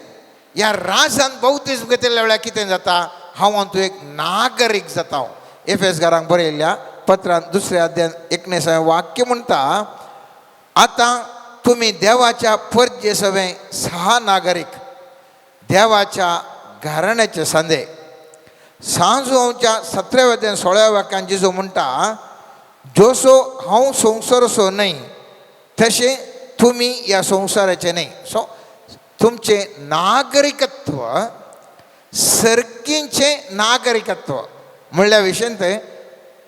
ह्या राजान बौतीस्म घेतिल्ल्या वेळार कितें जाता, हांव तूं एक नागरीक जाता. एफेसकारांक बरयल्ल्या पत्रांत 2ऱ्या अध्यायान 19वें वाक्य म्हणटा, आतां तुमी देवाच्या परजेसवे 6 नागरीक, देवाच्या घराण्याचे सांदे. सांजोवच्या 17व्या अध्यायान 16व्या वाक्यान जेजू म्हणटा, जसो हांव संवसाराचो न्हय तशें तुमी ह्या संवसाराचे न्हय. सो तुमचें नागरिकत्व सर्गींचें नागरिकत्व म्हणल्या विशयंत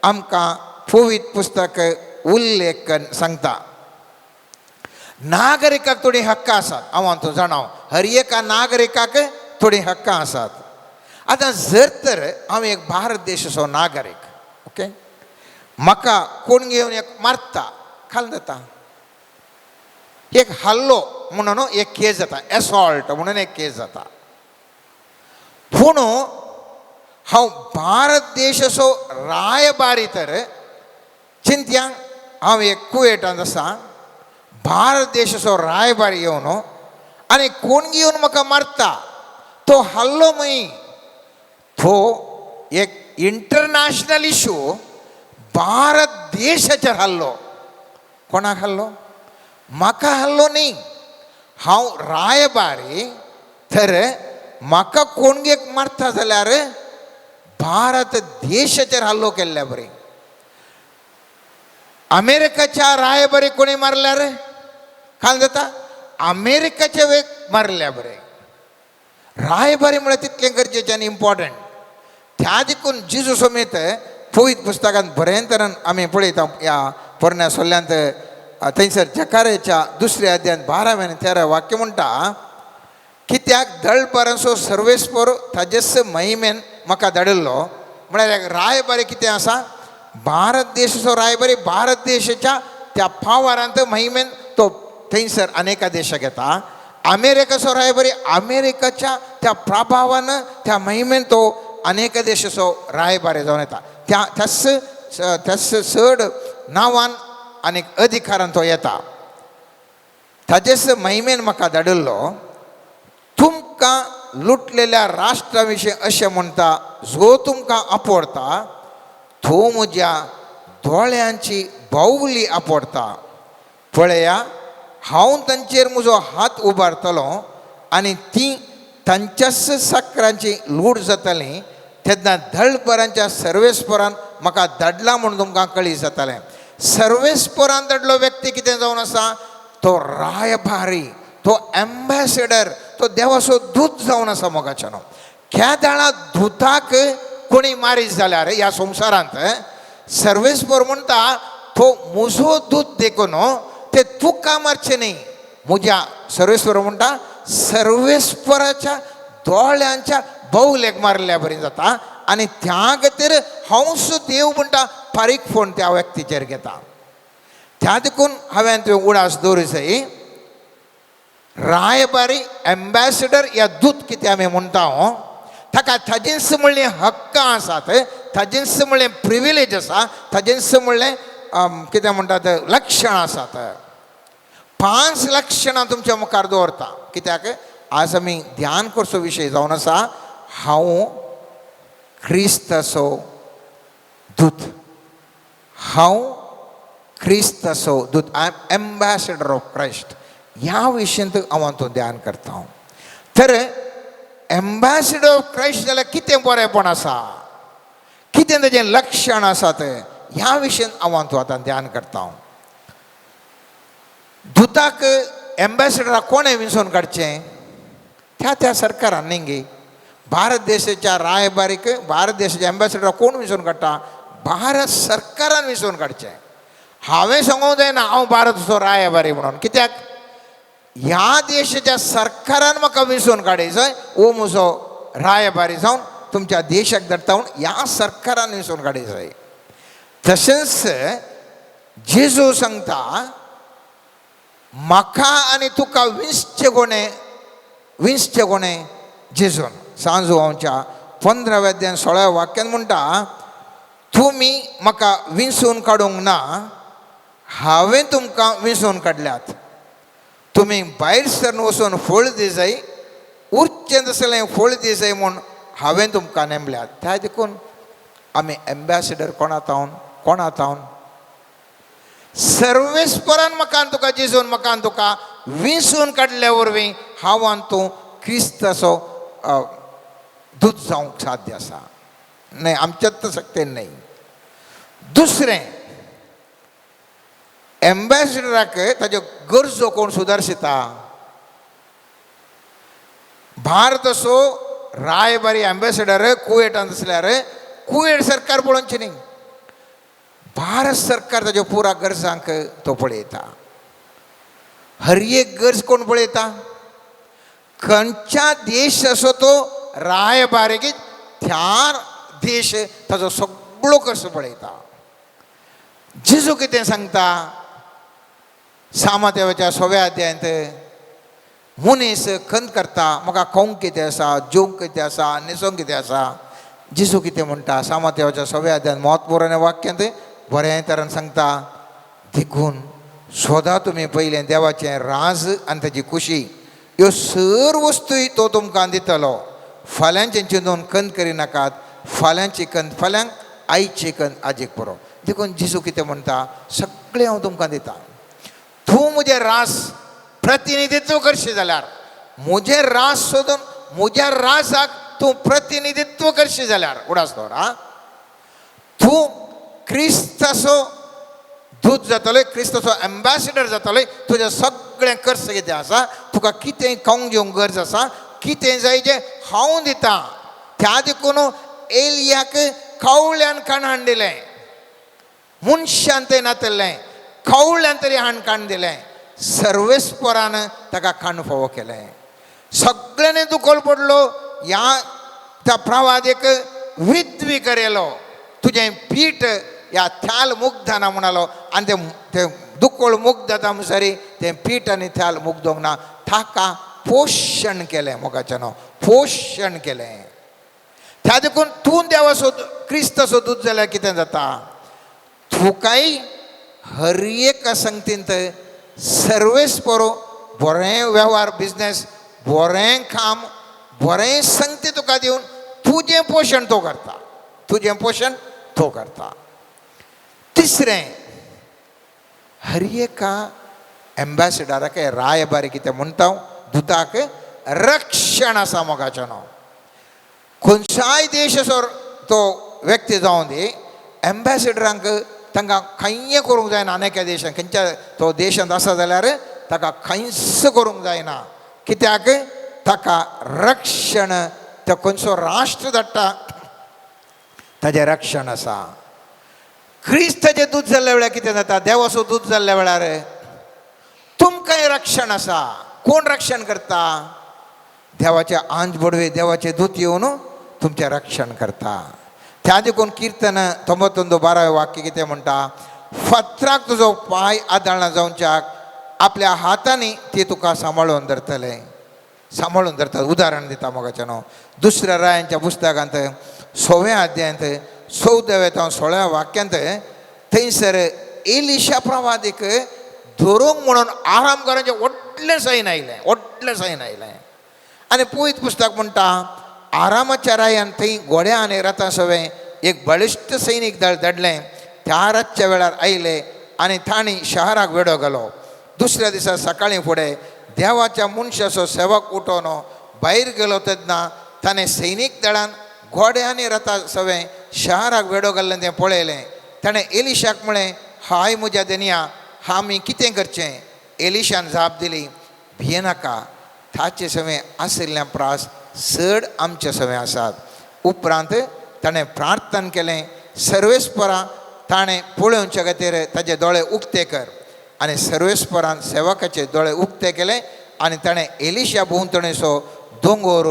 आमकां पवित्र पुस्तक उल्लेख करून सांगता. नागरिकाक थोडी हक्क आसात. हांव तूं जाणाव हर एका नागरिकाक थोडी हक्कां आसात. आतां जर तर हांव एक भारत देशाचो नागरीक, ओके, म्हाका कोण घेवन एक मारता, खाल जाता, एक हल्लो म्हणून एक केस जाता, एसॉल्ट म्हणून एक केस जाता. पूण हांव भारत देशाचो रायबारी तर चिंत्या, हांव एक कुवेटांत आसा, भारत देशाचो रायबारी येवन आनी कोण घेवन म्हाका मारता, तो हल्लो मय, तो एक इंटरनॅशनल इशू भारत देशाचेर हल्लो. कोणाक हल्लो? म्हाका हल्लो न्ही. हांव रायबारी तर म्हाका कोणगेक मारता जाल्यार भारत देशाचेर हल्लो केल्ल्या बरें. अमेरिकाच्या रायबारी कोणी मारल्यार काय जाता, अमेरिकाच्या वेग मारल्या बरें. रायबारी म्हळ्यार तितलें गरजेचें आनी इम्पॉर्टंट. त्या देखून जेजू समेत पवित्र पुस्तकांत बरें तरेन आमी पळयता. ह्या पोरण्या सोल्ल्यांत थंयसर जकार्याच्या 2ऱ्या अध्यायान 12वें आनी 13वें वाक्य म्हणटा, कित्याक दळपरांचो सर्वेस्पर ताजेस महिमेन म्हाका धाडिल्लो. म्हळ्यार एक रायबारी कितें आसा, भारत देशाचो रायबारी भारत देशाच्या त्या फावरांत महिमेन तो थंयसर अनेका देशाक येता. अमेरिकेचो रायबारी अमेरिकेच्या त्या प्रभावानं त्या महिमेन तो अनेक देशाचो रायबारी जावन येता. त्याच चड नांवान आनी अधिकारान तो येता. ताचेच महिमेन म्हाका धाडिल्लो, तुमकां लुटलेल्या राष्ट्रा विशीं अशें म्हणटा, जो तुमकां आपोडता तो म्हज्या दोळ्यांची बावली आपोडता. पळया, हांव तांचेर म्हजो हात उबारतलो आनी ती तांच्याच साकरांची लूट जाताली. तेन्ना धडपरांच्या सर्वेस्परान म्हाका धाडला म्हणून तुमकां कळीत जातालें. सर्वेस्परान धाडलो व्यक्ती कितें जावन आसा? तो रायभारी, तो एम्बेसेडर, तो देवाचो दूत जावन आसा मोगाच्यान. केदाळा दुताक कोणी मारीत जाल्यार ह्या संवसारांत सर्वेस्पर म्हणटा, तो म्हजो दूत देखून ते तुका मारचें न्ही. म्हज्या सर्वेस्पर म्हणटा सर्वेस्पराच्या दोळ्यांच्या बावलेक मारल्या बरी जाता. आनी त्या खातीर हांवच देव म्हणटा फारीक फोन त्या व्यक्तीचेर घेता. त्या देखून हांवें तुवें उडास दवरूंक जाय. रायबारी एम्बेसेडर या दूत कितें आमी म्हणटा, ताका ताजेंच म्हणलें हक्क आसात, ताजेंच म्हणलें प्रिविलेज आसा, ताजेंच म्हणलें कितें म्हणटात लक्षणां आसात. 5 लक्षणां तुमच्या मुखार दवरता. कित्याक आज आमी ध्यान करचो विशय जावन आसा, हांव क्रिस्ताचो दूत. हांव क्रिस्ताचो दूत, I am ambassador of Christ. ह्या विशयांत हांव तो ध्यान करता. तर एम्बेसेडर ऑफ क्रायस्ट जाल्यार कितें बरेंपण आसा, कितें ताजें लक्षण आसात, ह्या विशयान हांव तो आतां ध्यान करता. दुताक एम्बेसेडराक कोणें विंचून काडचें? त्या सरकारान न्ही गे. भारत देशाच्या रायबारीक भारत देशाच्या एम्बेसेडराक कोण विंचून काडटा? भारत सरकारान विंचून काडचें. हांवें सांगूंक जायना हांव भारताचो रायबारी म्हणून. कित्याक ह्या देशाच्या सरकारान म्हाका विंचून काडयचो, ओ म्हजो रायबारी जावन तुमच्या देशाक धाडटा म्हूण ह्या सरकारान विंचून काडयचो. तशेंच जेजू सांगता, म्हाका आनी तुका विंचचें कोणें? जेजून. सांजू हांवच्या 15व्या अध्यायान 16व्या वाक्यान म्हणटा, तुमी म्हाका विंचून काडूंक ना, हांवें तुमकां विंचून काडल्यात. तुमी भायर सरून वचून फळ दी जाय, उरचें तसलें फळ दी जाय म्हूण हांवें तुमकां नेमल्यात. त्या देखून आमी एम्बेसेडर कोण आतां सर्वेस्परान म्हाका तुका जेजून म्हाका तुका विंचून काडल्या वरवीं हांव तूं क्रिस्ताचो दूत जावंक साध्य आसा. न्हय, आमच्यात सक्तेन न्हय. दुसरें, एम्बेसेडराक ताज्यो गरजो कोण सुदारशिता? भारताचो रायबारी एम्बेसेडर कुवेटांत आसल्यार कुवेट सरकार पळोवचें न्ही, भारत सरकार ताज्यो पुरा गरजांक तो पळयता. हर एक गरज कोण पळयता? खंयच्या देश असो तो रायबारीक त्या देश ताजो सगळो खर्च पळयता. जेजू कितें सांगता? सामात्याच्या 6व्या अध्यायांत मनीस खंत करता, म्हाका खावंक कितें आसा, जेवंक कितें आसा, न्हेसोंक कितें आसा. जेजू कितें म्हणटा? सामात्याच्या 6व्या अध्यायांत महत्वपूर्ण वाक्यांत बऱ्या तरान सांगता, देखून सोदा तुमी पयलें देवाचें राज आनी ताची खुशी, ह्यो सर्व वस्तूय तो तुमकां दितलो. फाल्यांचें चिंतून खंत करिनाकात, फाल्यांची खंत फाल्यांक, आयची खंत आजीक पुरो. देखून जेजू कितें म्हणटा? सगळें हांव तुमकां दिता. तूं म्हजें रास प्रतिनिधित्व करशी जाल्यार, म्हजें रास सोदून म्हज्या रासाक तूं प्रतिनिधित्व करशी जाल्यार उडास दवर. तूं क्रिस्ताचो दूत जातले, क्रिस्ताचो एम्बेसेडर जातले. तुजें सगळें खर्च कितें आसा, तुका कितें खावंक जेवंक गरज आसा, कितें जाय जें हांव दितां. त्या देखून एलियाक कावळ्यान खाण दिलें, मनशान तें नातल्लें, कावळ्यान तरी हाण दिलें. सर्वेस्परान ताका खाण फावो केलें. सगळ्यांनी दुखोल पडलो. ह्या त्या प्रवादीक विद्वी करेलो, तुजें पीठ या थ्याल मुग्धना म्हणालो आणि ते दुकोळ मुग्ध जाता मुसरी ते पीठ आणि थ्याल मुग्धोंक ना थाका पोषण केलें मोगाच्यानो पोषण केलें. त्या देखून तूं देवाचो क्रिस्ताचो दूत जाल्यार कितें जाता तुकाय हर एक संगतींत सर्वेस बरो बरें वेव्हार बिझनेस बरें काम बरें संगती तुका दिवन तुजें पोशण तो करता तुजें पोशण तो करता. तिसरें हर एका एम्बॅसिडराक रायबारी कितें म्हणटा दुताक रक्षण आसा मोगाच्यानो. खंयच्याय देशाचो तो व्यक्ती जावं दी एम्बॅसिडरांक तांकां खंय करूंक जायना. अनेक देशांत खंयच्या तो देशांत आसा जाल्यार ताका खंयच करूंक जायना. कित्याक ताका रक्षण तो खंयचो राष्ट्र धाडटा ताजें रक्षण आसा. क्रिस्ताचें दूत जाल्ल्या वेळार कितें जाता देवाचो दूत जाल्ल्या वेळार तुमकांय रक्षण आसा. कोण रक्षण करता देवाचे आंज बडवे देवाचे दूत येवन तुमचें रक्षण करता. त्या देखून कीर्तन 91:12 वाक्य कितें म्हणटा फातराक तुजो पांय आदळना जावच्याक आपल्या हातांनी ती तुका सांबाळून धरतले सांबाळून धरतात. उदाहरण दिता मोगाच्यानो दुसऱ्या रायांच्या पुस्तकांत 6व्या अध्यायांत 14-16 वाक्यांत थंयसर एलिशा प्रवादीक धरूंक म्हणून आराम करचे व्हडलें सैन आयलें आनी पयत पुस्तक म्हणटा आरामाच्या रायान थंय घोड्या आनी रथां सवें एक बळिश्ट सैनीक दळ धाडलें. त्या रातच्या वेळार आयले आनी तांणी शहराक वेडो घालो. दुसऱ्या दिसा सकाळीं फुडें देवाच्या मनशाचो सेवक उठोवन भायर गेलो तेन्ना ताणें सैनीक दळान घोडे आनी रथां सवें शहराक वेडो घाल्लें तें पळयलें. ताणें एलिशाक म्हळें हाय म्हज्या देनिया आमी कितें करचें. एलिशान जाप दिली भियेनाका ताचे सवें आशिल्ल्या प्रास चड आमचे सवें आसात. उपरांत ताणें प्रार्थना केलें सर्वेस्परा ताणें पळोवचे खातीर ताजे दोळे उक्ते कर आनी सर्वेस्परान सेवकाचे दोळे उक्ते केले आनी ताणें एलिशा भोंवतणेचो दोंगर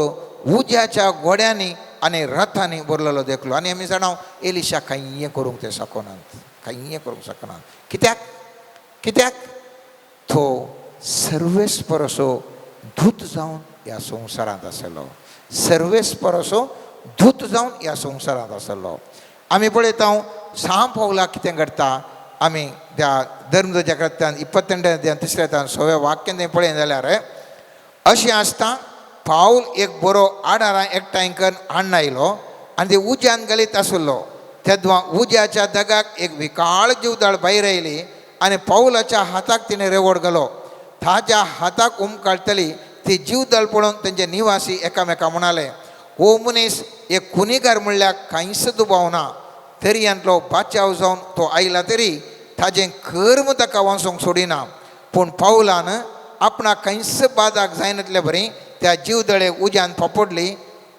उज्याच्या घोड्यांनी आनी रथांनी भरलेलो देखलो. आनी आमी जाणाव एलिशा खंय करूंक ते शकनात. कित्याक तो सर्वेस्पराचो दूत जावन ह्या संवसारांत आसलो. सर्वेस्पराचो दूत जावन ह्या संवसारांत आसलो. आमी पळयता सांब पावला कितें करता आमी त्या धर्मध्वजा कृत्यान 22-3 वाक्यान पळय जाल्यार अशें आसता पावल एक बरो आडारां एकठांय करून हाडून आयलो आनी ते उज्यान घालीत आसलो. तेदवा उज्याच्या दगाक एक विकाळ जीवदाळ भायर आयली आनी पावलाच्या हाताक तिणें रेवड घालो. ताच्या हाताक काडटली ती जीवदळ पळोवन तेंचे निवासी एकामेका म्हणाले हो मनीस एक खुनीगार म्हणल्यार कांयच दुबाव ना. दर्यांतलो बाचाव जावन तो आयला तरी ताजें कर्म ताका वाचूंक सोडिना. पूण पावलान आपणाक खंयच बादाक जायनातले बरी त्या जीवदळे उज्यान पपडली.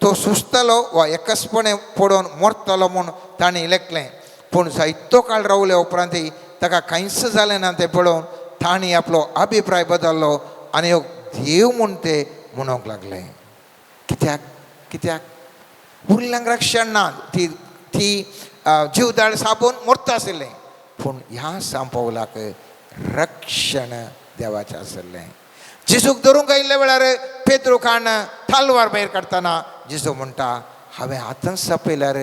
तो सुस्तलो वा एकसपणे पडोवन मरतलो म्हूण ताणें लेखलें. पूण जायतो काळ रावले उपरांत ताका कांयच जालें ना तें पळोवन ताणें आपलो अभिप्राय बदल्लो आनी देव म्हूण ते म्हणूंक लागले. कित्याक उरल्यांक रक्षण ना. ती जीवदाळ साबून मरता आशिल्लें पूण ह्या सांपवलाक रक्षण देवाचें आशिल्लें. जेजूक धरूंक आयिल्ल्या वेळार पेद्रूखान थालवार भायर काडटना जेजू म्हणटा हांवें आतांच सापयल्यार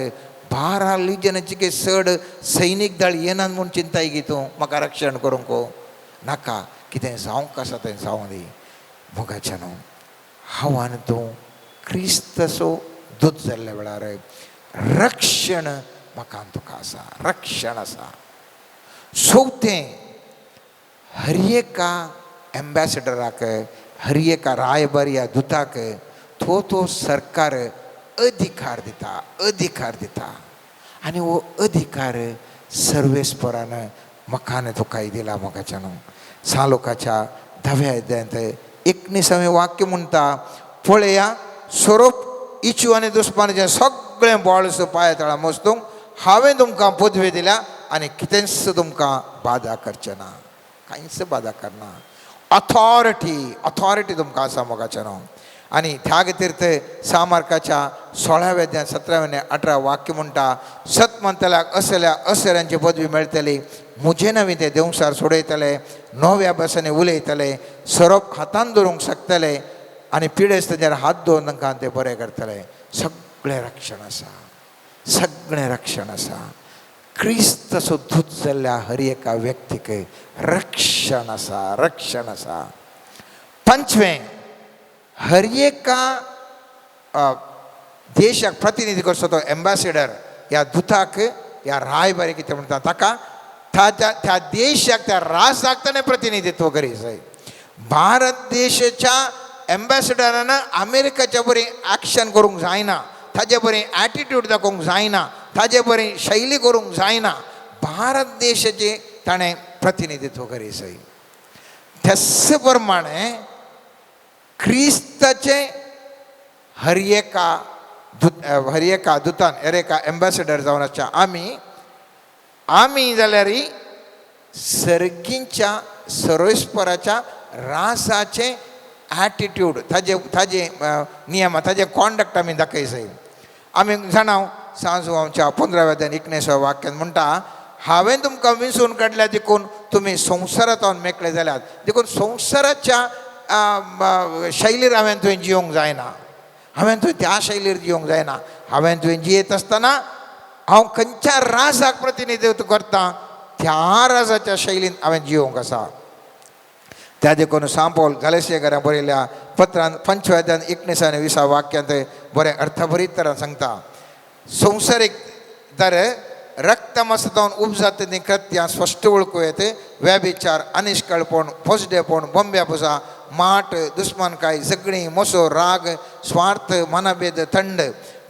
12 लिजनाची चड सैनीक दळ येनात म्हूण चिंताय गी तूं म्हाका रक्षण करूंक नाका. कितें जावंक आसा तें जावं दी मोगाच्यानो. हांव आनी तूं क्रिस्ताचो दूत जाल्ल्या वेळार रक्षण म्हाका आनी तुका आसा. रक्षण आसा. चवथें हर एका एम्बॅसिडराक हर एका रायबारी ह्या दुताक तो सरकार अधिकार दिता आनी हो अधिकार सर्वेस्परान म्हाका आनी तुकाय दिला मोगाच्यानो. सालोकाच्या 10व्या अध्यायांत 19वें वाक्य म्हणटा पळया सोरोप इचू आनी दुस्मानाचें सगळें बॉल्स पांया तळा मोस्तूंक हांवें तुमकां पदवी दिल्या आनी कितेंच तुमकां बाधा करचें ना. कांयच बाधा करना. ऑथॉरिटी तुमकां आसा मोगाच्यानो. आणि त्यागतीर्थ सामार्काच्या 16व्या अध्याय 17व्या 18 वाक्य म्हणटा सत म्हणतल्या असल्या असऱ्यांची पदवी मेळटली मुझे नवी ते देवसार सोडयतले नव्या बसांनी उलयतले सरोप हातान धरूंक शकतले आनी पिडेस्त तेजेर हात दवरून तांकां ते बरें करतले. सगळें रक्षण आसा, सगळें रक्षण आसा. क्रिस्त दूत जाल्ल्या हर एका व्यक्तीक रक्षण आसा, रक्षण आसा. पंचवें, हर एका देशाक प्रतिनिधी करचो तो एम्बॅसेडर ह्या दुताक ह्या रायबारी कितें म्हणटा ताका त्या देशाक त्या राजाक ताणें प्रतिनिधित्व करी जाय. भारत देशाच्या एम्बॅसेडरान अमेरिकाच्या बरी एक्शन करूंक जायना, ताजे बरी एटिट्यूड दाखोवंक जायना, ताजे बरी शैली करूंक जायना. भारत देशाचे ताणें प्रतिनिधित्व करी जाय. त्याच प्रमाणे क्रिस्ताचे हर एका दुतान हर एका एम्बॅसेडर जावन आसच्या आमी जाल्यार सर्गींच्या सर्वेस्पराच्या रासाचे एटिट्यूड ताजे नियम ताजे कॉन्डक्ट आमी दाखय जाय. आमी जाणाव सांजू आमच्या 15व्या अध्याय 19व्या वाक्यान म्हणटा हांवें तुमकां विंचून काडल्या देखून तुमी संवसारांत मेकळे जाल्यात. देखून संवसाराच्या शैलीर हांवें तुवें जियोंक जायना, हांवें तुवें त्या शैलीर जियोंक जायना. हांवें तुवें जियेत आसतना हांव खंयच्या राजाक प्रतिनिधित्व करता त्या राजाच्या शैलीन हांवें जियोंक आसा. त्या देखून सां पौल गलातियेकारांक बरयल्या पत्रांत 5व्या अध्याय 19 आनी 20 वाक्यांत बरें अर्थभरीत तरान सांगता संवसारीक तर रक्तमसतावन उपजात ती कृत्यां स्पश्ट वळखूं येते व्यभिचार अनिश्कळपण फसडेपण बोंब्यापुजा माट दुस्मानकाय झगडी मोसो राग स्वार्थ मनभेद थंड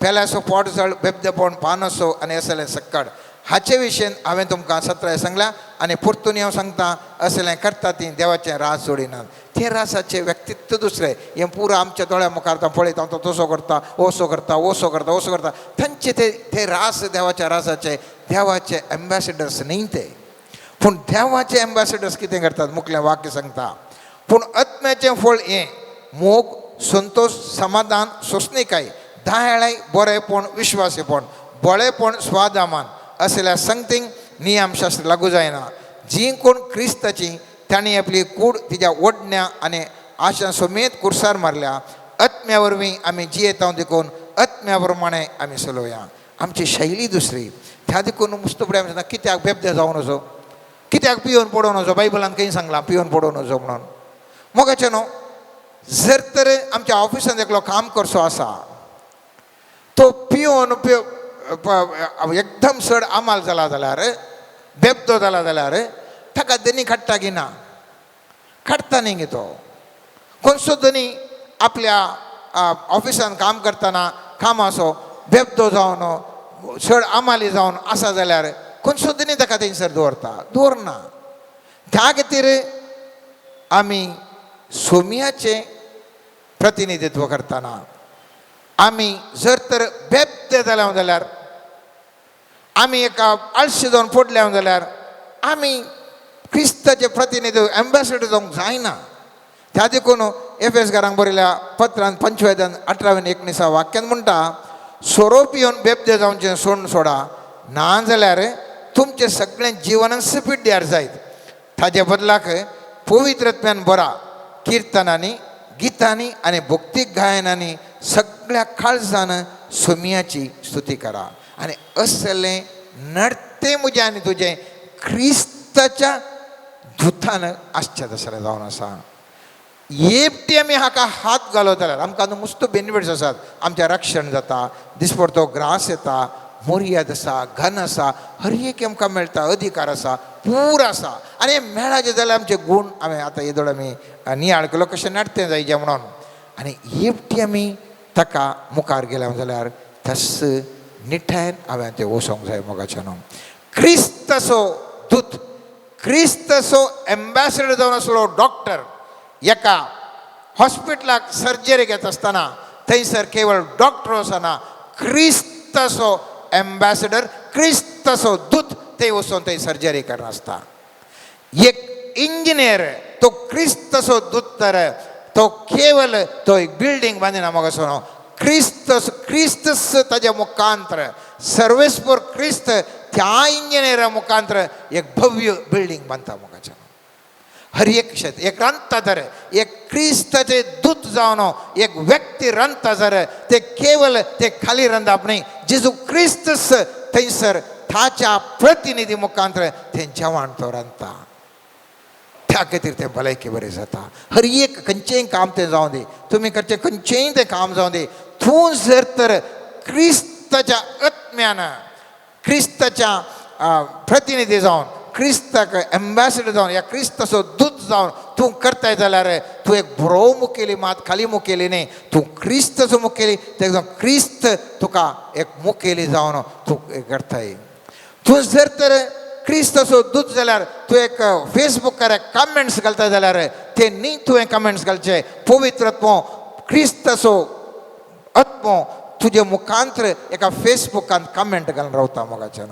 पेल्यासो पोटजळ बेबदेपण पानसो आनी असलें सक्कड हाचे विशयीन हांवें तुमकां 17 सांगल्या आनी परतून हांव सांगता असलें करता ती देवाचें रास सोडिनात. ते रासाचें व्यक्तित्व दुसरें हें पुरो आमच्या दोळ्या मुखार पळयता तो तसो करता ओसो करता ओसो करता ओसो करता तांचे ते रास देवाच्या रासाचे देवाचे एम्बॅसेडर्स न्ही ते. पूण देवाचे एम्बॅसेडर्स कितें करतात मुखलें वाक्य सांगता पूण आत्म्याचें फळ हें मोग संतोष समाधान सोंसणीकाय दयाळाय बरेपण विश्वासीपण बळेपण स्वादामान असल्या संगतींक नियमशास्त्र लागू जायना. जी कोण क्रिस्ताची तांणी आपली कूड तिच्या ओडण्या आनी आशा समेत कुर्सार मारल्या. आत्म्या वरवीं आमी जियेता देखून आत्म्या प्रमाणे आमी चलोवया. आमची शैली दुसरी. त्या देखून मुस्तुपडे आमी सांगता कित्याक बेबदे जावन वचो, कित्याक पिवन पडोवन वचो. बायबलान खंय सांगलां पिवन पडोवन वचो म्हणून. मोगाचें न्हू. जर तर आमच्या ऑफिसान एकलो काम करचो आसा तो पिवन एकदम चड आमाल जाला जाल्यार बेबदो जाला जाल्यार ताका दनी काडटा की ना? काडटा न्ही गे तो. खंयचो दनी आपल्या ऑफिसान काम करतना कामाचो बेबदो जावन चड आमाली जावन आसा जाल्यार खंयचो दनी ताका थंयसर दवरना. त्या खातीर आमी सोमियाचें प्रतिनिधित्व करतना आमी जर तर बेबदे जाल्या जाल्यार आमी एका आळशी जावन पडल्या जाल्यार आमी क्रिस्ताचे प्रतिनिधी एम्बॅसेडर जावंक जायना. त्या देखून एफेसकारांक बरयल्या पत्रांत 5व्या अध्याय 18 आनी 19 वाक्यान म्हणटा सोरोप येवन बेबदे जावचें सोडा नाजाल्यार तुमचें सगळें जिवनांत पिड्ड्यार जायत. ताजे बदलाक पवित्रत्म्यान बरा किर्तनांनी गितांनी आनी भक्तीक गायनांनी सगळ्या काळजान सोमियाची स्तुती करा. आनी असलें नडतें म्हजें आनी तुजें क्रिस्ताच्या दुतान आसचें तसलें जावन आसा. येपटी आमी हाका हात घालत जाल्यार आमकां न्हू मस्त बेनिफिट्स आसात. आमचें रक्षण जाता, दिसपरतो ग्रास येता, मर्याद आसा, घन आसा, हर एक आमकां मेळटा, अधिकार आसा, पूर आसा. आनी हें मेळाचें जाल्यार आमचे गूण हांवें आतां येदोळ आमी नियाळ केलो कशें नडतें जायचें म्हणून. आनी येपटी आमी ताका मुखार गेल्या जाल्यार तस निठायन हांवें तें वचोंक जाय. मोगाचें न्हू. क्रिस्ताचो दूत, क्रिस्ताचो एम्बॅसेडर जावन आसलो डॉक्टर एका हॉस्पिटलाक सर्जरी घेत आसतना थंयसर केवळ डॉक्टर आसना क्रिस्ताचो एम्बॅसेडर क्रिस्ताचो दूत थंय वचून थंय सर्जरी करनासता. एक इंजिनियर तो क्रिस्ताचो दूत तर तो केवल तो एक बिल्डिंग बांधिना मग सोनो क्रिस्तस ताजे मुखांतर सर्वेस्पर क्रिस्त त्या इंजिनियर मुखांतर एक भव्य बिल्डिंग बांधता मगाच्या हर एक क्षेत्र एक रंता जर एक क्रिस्ताचे दूत जावन एक व्यक्ती रंता जर ते केवल ते खाली रंदा नाही जेजू क्रिस्तस थंयसर ताच्या प्रतिनिधी मुखांतर ते जेवण तो रंता त्या खातीर ते भलायकी बरें जाता हर एक खंयचेंय काम ते जावं दी तुमी करचे खंयचेंय ते काम जावं दी तूं जर तर क्रिस्ताच्या आत्म्यान क्रिस्ताच्या प्रतिनिधी जावन क्रिस्ताक एम्बॅसिडर जावन या क्रिस्ताचो दूत जावन तूं करताय जाल्यार तूं एक बरो मुखेली मात खाली मुखेली न्ही तूं क्रिस्ताचो मुखेली तेका जावन क्रिस्त तुका एक मुखेली जावन तूं करताय तूं जर तर क्रिस्ताचो दूत जाल्यार तूं एक फेसबुकार कमेंट्स घालता जाल्यार ते न्ही तुवें कमेंट्स घालचे पवित्र आत्मो क्रिस्ताचो आत्मो तुजे मुखांतर एका फेसबुकान कमेंट घालून रावता मोगाच्यान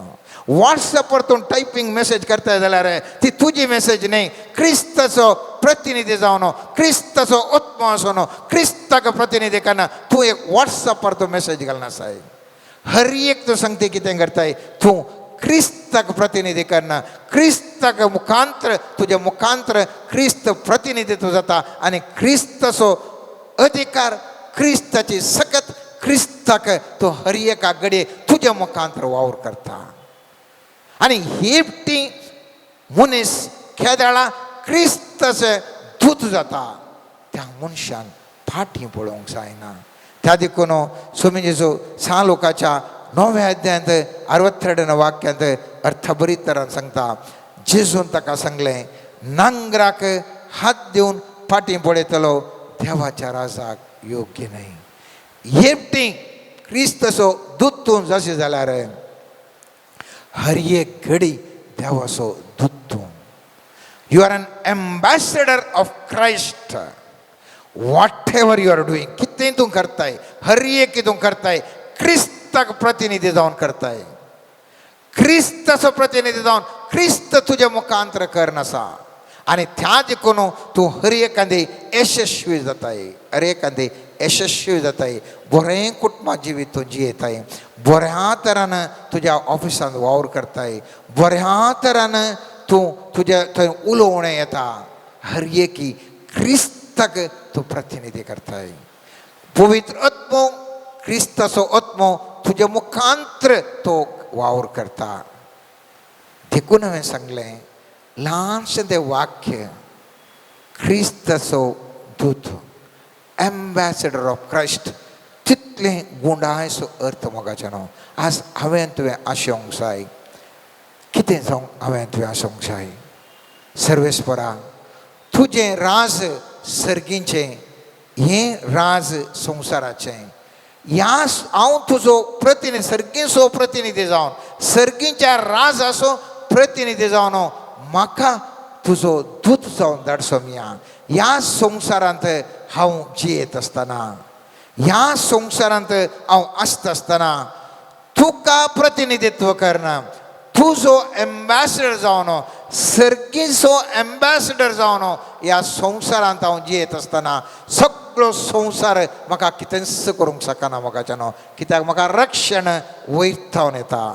व्हॉट्सॲपार तूं टायपिंग मेसेज करता जाल्यार ती तुजी मेसेज न्ही क्रिस्ताचो प्रतिनिधी जावन क्रिस्ताचो आत्मो आसून क्रिस्ताक प्रतिनिधी करना तूं एक व्हॉट्सॲपार तूं मेसेज घालून आसाय हर एक तूं सांगते कितें करताय तूं क्रिस्ताक प्रतिनिधी करना क्रिस्ताक मुखांतर तुजे मुखांतर क्रिस्त प्रतिनिधित्व जाता आनी क्रिस्ताचो अधिकार क्रिस्ताची सकत क्रिस्ताक तो हर एका घडये तुज्या मुखांतर वावर करता आनी हेपटी मनीस केदाळा क्रिस्ताचे दूत जाता त्या मनशान फाटीं पळोवंक जायना त्या देखून स्वामी जेजू 6 लोकाच्या 9व्या अध्यायांत 62 वाक्यांत अर्थ बरी तरान सांगता जेजून ताका सांगलें नांगराक हात दिवन फाटीं पळयतलो देवाच्या राजाक योग्य न्हय हेपटी क्रिस्ताचो दूत तूं जशें जाल्यार हर एक घडी देवाचो दूत तूं you are an ambassador of Christ whatever you are doing कितेंय तूं करताय हर एक तूं करताय क्रिस्ताक प्रतिनिधी जावन करताय क्रिस्ताचो प्रतिनिधी जावन क्रिस्त तुज्या मुखांतर करन आसा आनी त्या देखून तूं हर एकांदी यशस्वी जाताय हर एकांदी यशस्वी जाताय बरें कुटुंबां जिवीत तूं जियेताय बऱ्या तरान तुज्या ऑफिसांत वावर करताय बऱ्या तरान तूं तुज्या थंय उलोवणें येता हर एकी क्रिस्ताक तूं प्रतिनिधी करताय पवित्र आत्मो क्रिस्ताचो आत्मो तुज्या मुखांतर तो वावर करता देखून हांवें सांगलें ल्हानशें तें वाक्य क्रिस्ताचो दूत एम्बॅसेडर ऑफ क्रायस्ट तितलें गुंडायसो अर्थ मोगाचें न्हू आज हांवें तुवें आशोवंक जाय कितें जावंक हांवें तुवें आसोवंक जाय सर्वेस्परा तुजें राज सर्गीचें हें राज संवसाराचें ह्या हांव तुजो प्रतिनिधी सर्गीचो प्रतिनिधी जावन सर्गीच्या राजाचो प्रतिनिधी जावन म्हाका तुजो दूत जावन धाडचो मिया ह्या संवसारांत हांव जियेत आसतना ह्या संवसारांत हांव आसता आसतना तुका प्रतिनिधित्व करना तुजो एम्बॅसेडर जावन सर्गीचो एम्बॅसेडर जावन ह्या संवसारांत हांव जियेत आसतना सगळो संवसार म्हाका कितेंच करूंक शकना म्हाकाच्यान कित्याक म्हाका रक्षण वयतावन येता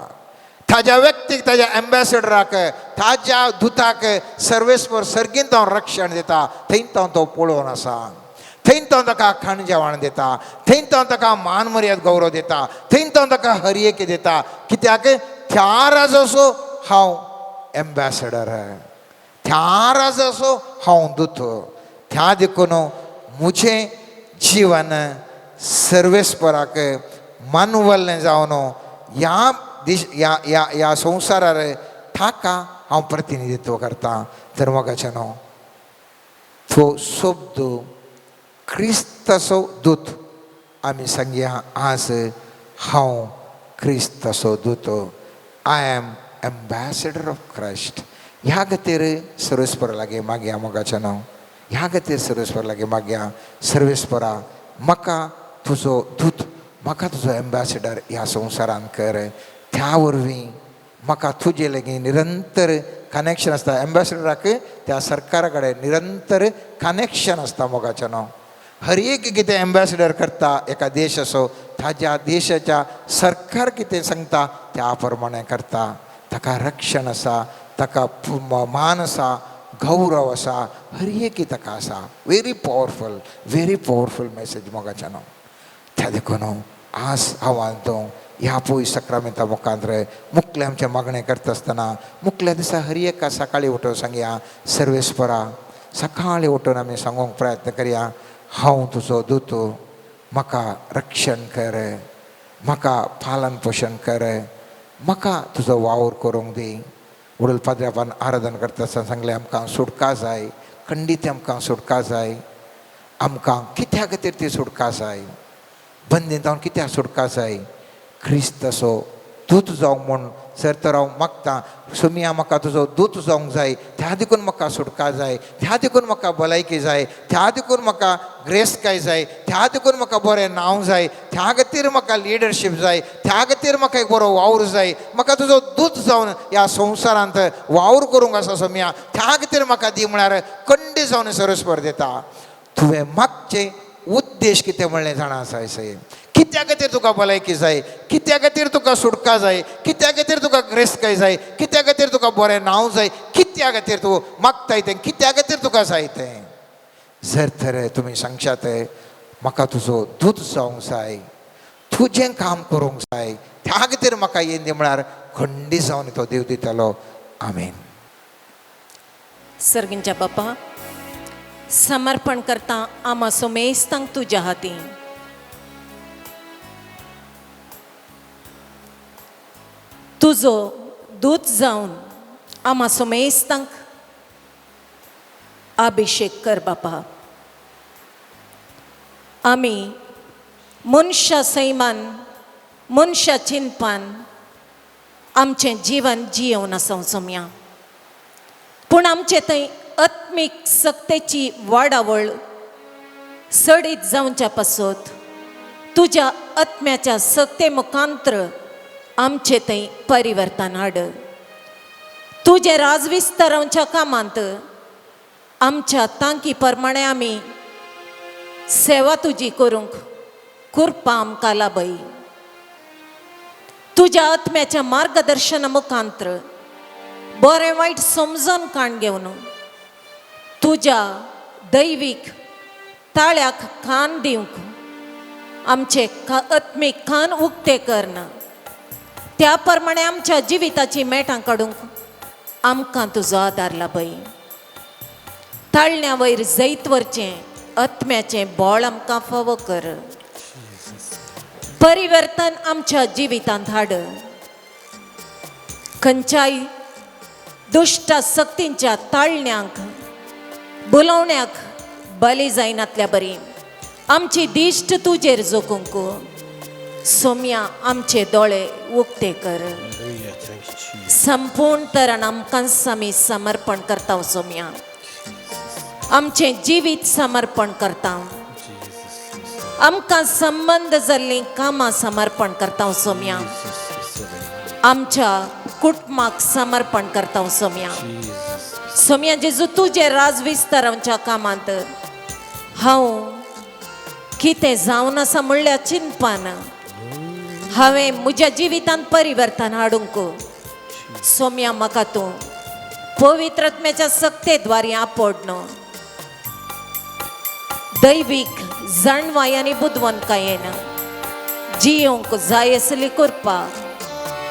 ताज्या व्यक्तीक ताज्या एम्बॅसेडराक ताज्या दुताक सर्वेस्पर सर्गींत हांव रक्षण दिता थंयत हांव तो पळोवन आसा थंयत हांव ताका खाण जेवण दिता थंयत हांव ताका मान मर्याद गौरव दिता थंयत हांव ताका हर एक दिता कित्याक त्या राजाचो हांव एम्बॅसेडर त्या राजाचो हांव दूत त्या देखून म्हजें जिवन सर्वेस्पराक मानवल्लें जावन ह्या संवसारार ताका हांव प्रतिनिधित्व करता तर मोगाचें न्हू तो शब्द क्रिस्ताचो दूत आमी सांगया आज हांव क्रिस्ताचो दूत I am ambassador of Christ ह्या खातीर सर्वेस्परा लागीं मागया मोगाचें न्हू ह्या खातीर सर्वेस्परा लागीं मागया सर्वेस्परा म्हाका तुजो दूत म्हाका तुजो एम्बॅसेडर ह्या संवसारांत कर त्या वरवीं म्हाका तुजे लागीं निरंतर कनेक्शन आसता एम्बॅसेडराक त्या सरकारा कडेन निरंतर कनेक्शन आसता मोगाचें न्हू हर एक कितें एम्बेसिडर करता एका देश असो ताज्या देशाच्या सरकार कितें सांगता त्या प्रमाणे करता. ताका रक्षण आसा, ताका मान आसा, गौरव आसा, हर एक ताका आसा. व्हेरी पॉवरफुल मेसेज मोगाच्यान. त्या देखून आज हांव तो ह्या पोय सक्रामेंता मुखांतर मुखले आमचे मागणें करता आसतना मुखल्या दिसा हर एका सकाळी उठून सांगया सर्वेस्परा, सकाळी उठून आमी सांगूंक प्रयत्न करया, हांव तुजो दूत, म्हाका रक्षण कर, म्हाका पालन पोशण कर, म्हाका तुजो वावर करूंक दी. वडील पाद्र्यापान आराधन करता आसतना सांगलें आमकां सुटका जाय, खंडीत आमकां सुटका जाय. आमकां कित्या खातीर ती सुटका जाय, बंदीन जावन कित्याक सुटका जाय, क्रिस्त असो दूत जावंक म्हूण जर तर हांव मागतां, सुमिया म्हाका तुजो दूत जावंक जाय, त्या देखून म्हाका सुटका जाय, त्या देखून म्हाका भलायकी जाय, त्या देखून म्हाका ग्रेस्काय जाय, त्या देखून म्हाका बरें नांव जाय, त्या खातीर म्हाका लिडरशीप जाय, त्या खातीर म्हाका एक बरो वावर जाय, म्हाका तुजो दूत जावन ह्या संवसारांत वावर करूंक आसा सुमिया, त्या खातीर म्हाका दी म्हळ्यार खंडी जावन सरस्पर दिता. तुवें मागचें उद्देश कितें म्हणलें जाणा आसा सय, कित्या खातीर तुका भलायकी जाय, कित्या खातीर तुका सुटका जाय, कित्या खातीर तुका ग्रेस्काय जाय, कित्या खातीर तुका बरें नांव जाय, कित्या खातीर तूं मागताय तें, कित्या खातीर तुका जाय तें. जर तर तुमी सांगशात म्हाका तुजो दूत जावंक जाय, तुजें काम करूंक जाय, त्या खातीर म्हाका येवन दी म्हळ्यार खंडी जावन तो देव दितलो. आमेन. सर्गींच्या बापा, समर्पण करता आम्हा सोमेस्तांक तुज्या हातीन. तुजो दूत जावन आम्हा सोमेस्तांक अभिषेक कर बापा. आमी मनशा सैमान, मनशा चिंतपान आमचें जीवन जियोवन आसा सोम्या, पूण आमचे थंय आत्मीक सक्तेची वाडावळ सडीत जावच्या पासत तुज्या आत्म्याच्या सक्ते मुखांतर आमचे थंय परिवर्तन हाड. तुजे राजविस्तारांच्या कामांत आमच्या तांकी प्रमाणे आमी सेवा तुजी करूंक कृपा आमकां लाभय. तुज्या आत्म्याच्या मार्गदर्शना मुखांतर बरें वायट समजून काण घेवन तुज्या दैवीक ताळ्याक कान दिवंक आमचे आत्मीक कान उक्ते करना. त्या प्रमाणे आमच्या जिविताची मेटां काडूंक आमकां तुजो आदार लाभय. ताळण्या वयर जैत वरचें आत्म्याचें बोळ आमकां फावो कर. परिवर्तन आमच्या जिवितांत हाड. खंयच्याय दुष्ट सक्तींच्या ताळण्यांक बुलावण्याक बली जायनातल्या बरी आमची दिश्ट तुजेर जोखूंक सोम्या आमचे दोळे उक्ते कर. संपूर्ण तरान आमकां आमी समर्पण करता सोम्या. आमचें जिवीत समर्पण करता. आमकां संबंध जाल्लीं कामां समर्पण करता सोम्या. आमच्या कुटुंबाक समर्पण करता सोम्या. सोम्या जेजू तुजे राजविस्तारांच्या कामांत हांव कितें जावन आसा म्हणल्यार चिंतपान हांवें म्हज्या जिवितांत परिवर्तन हाडूंक सोम्या म्हाका तूं पवित्र आत्म्याच्या सक्तेद्वारे आपड दैवीक जाणवाय आनी बुदवंतकायेन जियोंक जाय आसली कृपा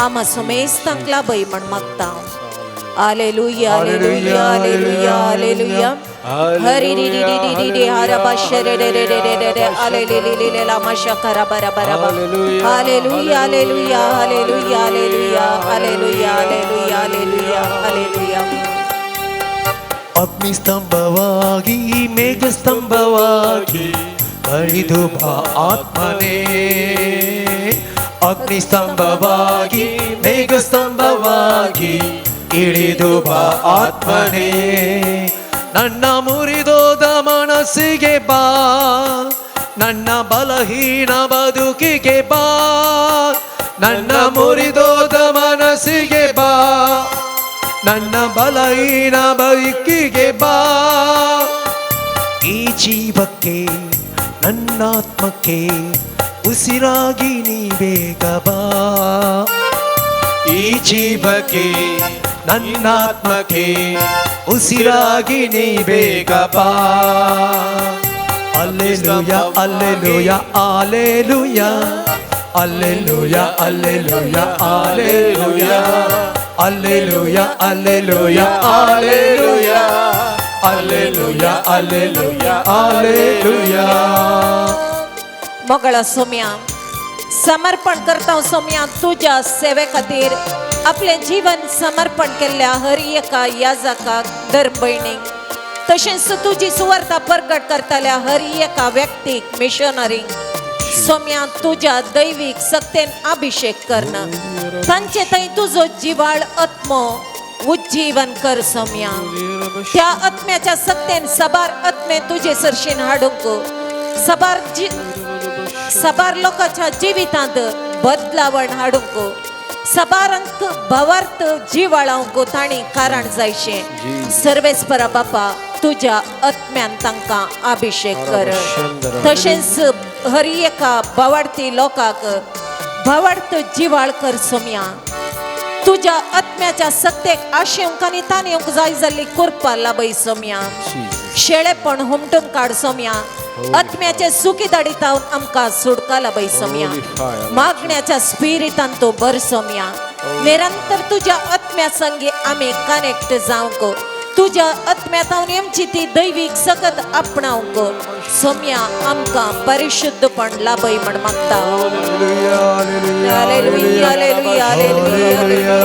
आम्हा सोमेस्तांक लाभय म्हण मागता. Hallelujah hallelujah hallelujah hallelujah. Hari री री री री री हर बशरे रे रे रे रे रे हालेलुया लामा शकरा बरा बरा. Hallelujah hallelujah hallelujah hallelujah hallelujah hallelujah hallelujah hallelujah. ಅಗ್ನಿಸ್ತಂಭವಾಗಿ ಮೇಘಸ್ತಂಭವಾಗಿ ಬಳಿದು ಬಾ ಆತ್ಮನೇ. ಅಗ್ನಿಸ್ತಂಭವಾಗಿ ಮೇಘಸ್ತಂಭವಾಗಿ ಇಳಿದು ಬಾ ಆತ್ಮನೇ. ನನ್ನ ಮುರಿದೋದ ಮನಸ್ಸಿಗೆ ಬಾ, ನನ್ನ ಬಲಹೀನ ಬದುಕಿಗೆ ಬಾ. ನನ್ನ ಮುರಿದೋದ ಮನಸ್ಸಿಗೆ ಬಾ, ನನ್ನ ಬಲಹೀನ ಬದುಕಿಗೆ ಬಾ. ಈ ಜೀವಕ್ಕೆ ನನ್ನಾತ್ಮಕ್ಕೆ ಉಸಿರಾಗಿ ನೀ ಬೇಗ ಬಾ. ಈ ಜೀವಕ್ಕೆ ನನ್ನಾತ್ಮಕ್ಕೆ ಉಸಿರಾಗಿ ನೀ ಬೇಗ ಬಾ. Alleluia alleluia alleluia alleluia alleluia alleluia alleluia alleluia alleluia alleluia alleluia alleluia. मोगळा सोम्या समर्पण करता सोम्या तुझ्या सेवे खातीर आपले जीवन समर्पण केल्ल्या हर एका याजकाक धर्मभयणीक तशेंच तुजी सुवार्ता प्रकट करतल्या हर एका व्यक्तीक मिशनरीक सोम्या तुझ्या दैवीक सक्तेन अभिषेक करना तांचे थंय तुजो जिवाळ आत्मो उज्जीवन कर सोम्या. त्या आत्म्याच्या सक्तेन सबार आत्मे तुझे सरशीन हाडूंक सबार लोकांच्या जिवितांत बदलावण हाडूंक सबारांक भवार्थ जिवाळावंक ताणी कारण जायशे. सर्वेस्परा बापा तुझ्या आत्म्यान तांकां अभिषेक कर. तशेंच हर एका भवार्थी लोकांक भवार्थ जिवाळ कर सोम्या. तुझ्या आत्म्याच्या सक्तेक आशेवंक आनी ताणेवंक जाय जाल्ली कृपा लाभय सोम्या. शेळेपण हुमटून काड सोम्या. आत्म्याचे सुखी दाडितावन आमकां सुटका लाभय सोम्या. मागण्याच्या स्पिरिटान तो भर सोम्या. निरंतर तुझ्या आत्म्या संगे आमी कनेक्ट जावंक तुझ्या आत्म्यातावन आमची ती दैवीक सकत आपणावंक सोम्या आमकां परिशुद्धपण लाभय म्हण मागता. Hallelujah hallelujah hallelujah hallelujah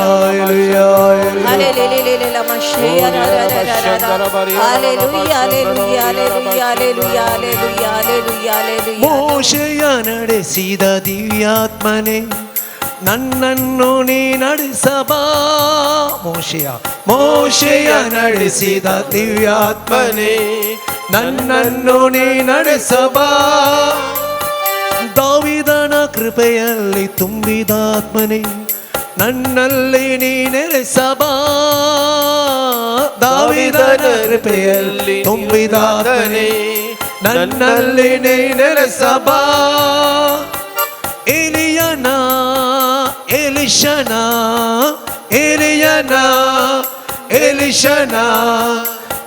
hallelujah मशेया hallelujah hallelujah hallelujah hallelujah hallelujah hallelujah hallelujah. ಮೋಶೆಯ ನಡೆಸಿದ ದಿವ್ಯಾತ್ಮನೆ ನನ್ನನ್ನು ನೀ ನಡೆಸಬಾ. ಮೋಶೆಯ ನಡೆಸಿದ ದಿವ್ಯಾತ್ಮನೆ ನನ್ನನ್ನು ನೀ ನಡೆಸಬಾ. ದಾವಿದನ ಕೃಪೆಯಲ್ಲಿ ತುಂಬಿದಾತ್ಮನೆ ನನ್ನಲ್ಲಿ ನೀ ನೆಲೆಸಬಾ. ದಾವಿದನ ಕೃಪೆಯಲ್ಲಿ ತುಂಬಿದಾತ್ಮನೆ ನನ್ನಲ್ಲಿ ನೀ ನೆಲೆಸಬಾ. ಎಲಿಯನ ಎಲಿಶನ ಎಲಿಯನ ಎಲಿಶನ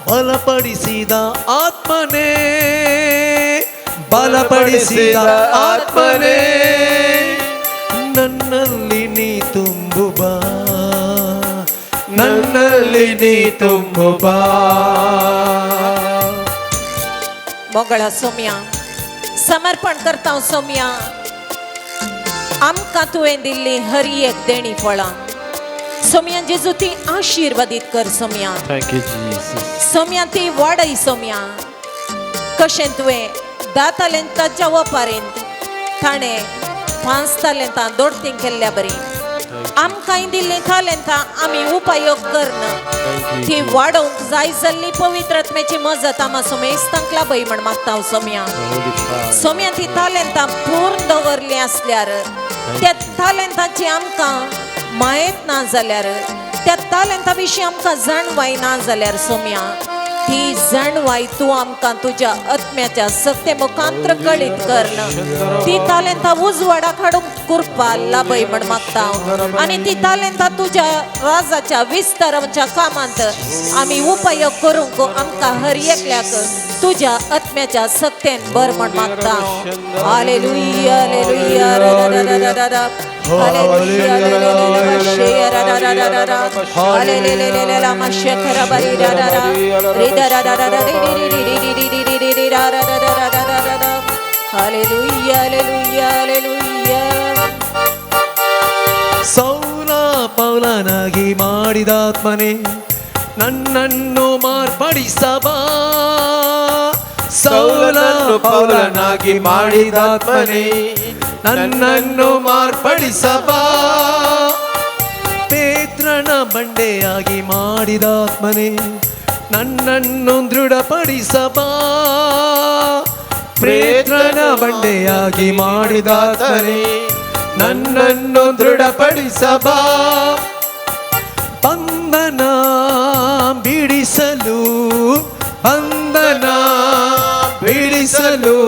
ಬಲಪಡಿಸಿದ ಆತ್ಮನೇ ಬಲಪಡಿಸಿದ ಆತ್ಮನೇ ನನ್ನಲ್ಲಿ ನೀ ತುಂಬು ಬಾ. ನನ್ನಲ್ಲಿ ನೀ ತುಂಬು ಬಾ. मोगळा सोम्या समर्पण करता सोम्या आमकां तुवें दिल्ली हर एक देणी फळां सोम्या जेजू ती आशीर्वादीत कर Saumya. Thank you, Jesus. Saumya ती वाडय सोम्या. कशें तुवें 10 तालेंताच्या वपारेंत ताणें 5 तालेंतां दोडतीं केल्ल्या बरी आमकां दिल्लीं तालेंतां आमी उपयोग करना ती वाडोवंक जाय जाल्ली पवित्र आत्म्याची मजत आमा सोमेस्तांक लाभय म्हण मागता हांव सोम्या. सोम्या ती तालेंतां पूर्ण दवरली आसल्यार त्या तालेंतांची आमकां मायेत ना जाल्यार त्या तालेंता विशीं आमकां जाणवाय ना जाल्यार सोम्या ती जाणवाय तूं आमकां तुज्या आत्म्याच्या सक्ते मुखांत्र कळीत करना. ती तालेंतां उजवाडाक हाडूंक कृपा लाभय म्हण मागता हांव. आनी ती तालेंतां तुज्या राजाच्या विस्ताराच्या कामांत आमी उपयोग करूंक आमकां हर एकल्याक तुज्या आत्म्याच्या सक्तेन भर म्हण मागता हांव. हालेलुया हालेलुया हालेलुया हालेलुया मशेखरा बरी हालेलुया हालेलुया हालेलुया. ಸೌಲ ಪೌಲನಾಗಿ ಮಾಡಿದಾತ್ಮನೆ ನನ್ನನ್ನು ಮಾರ್ಪಡಿಸಬಾ. ಸೌಲ ಪೌಲನಾಗಿ ಮಾಡಿದಾತ್ಮನೆ ನನ್ನನ್ನು ಮಾರ್ಪಡಿಸಬಾ. ಪೇತ್ರನ ಬಂಡೆಯಾಗಿ ಮಾಡಿದಾತ್ಮನೆ ನನ್ನನ್ನು ದೃಢಪಡಿಸಬಾ. ಪೇತ್ರನ ಬಂಡೆಯಾಗಿ ಮಾಡಿದಾತ್ಮನೆ ನನ್ನನ್ನು ದೃಢಪಡಿಸಬಾ. ಬಂಧನ ಬಿಡಿಸಲು ಬಂಧನ ಬಿಡಿಸಲು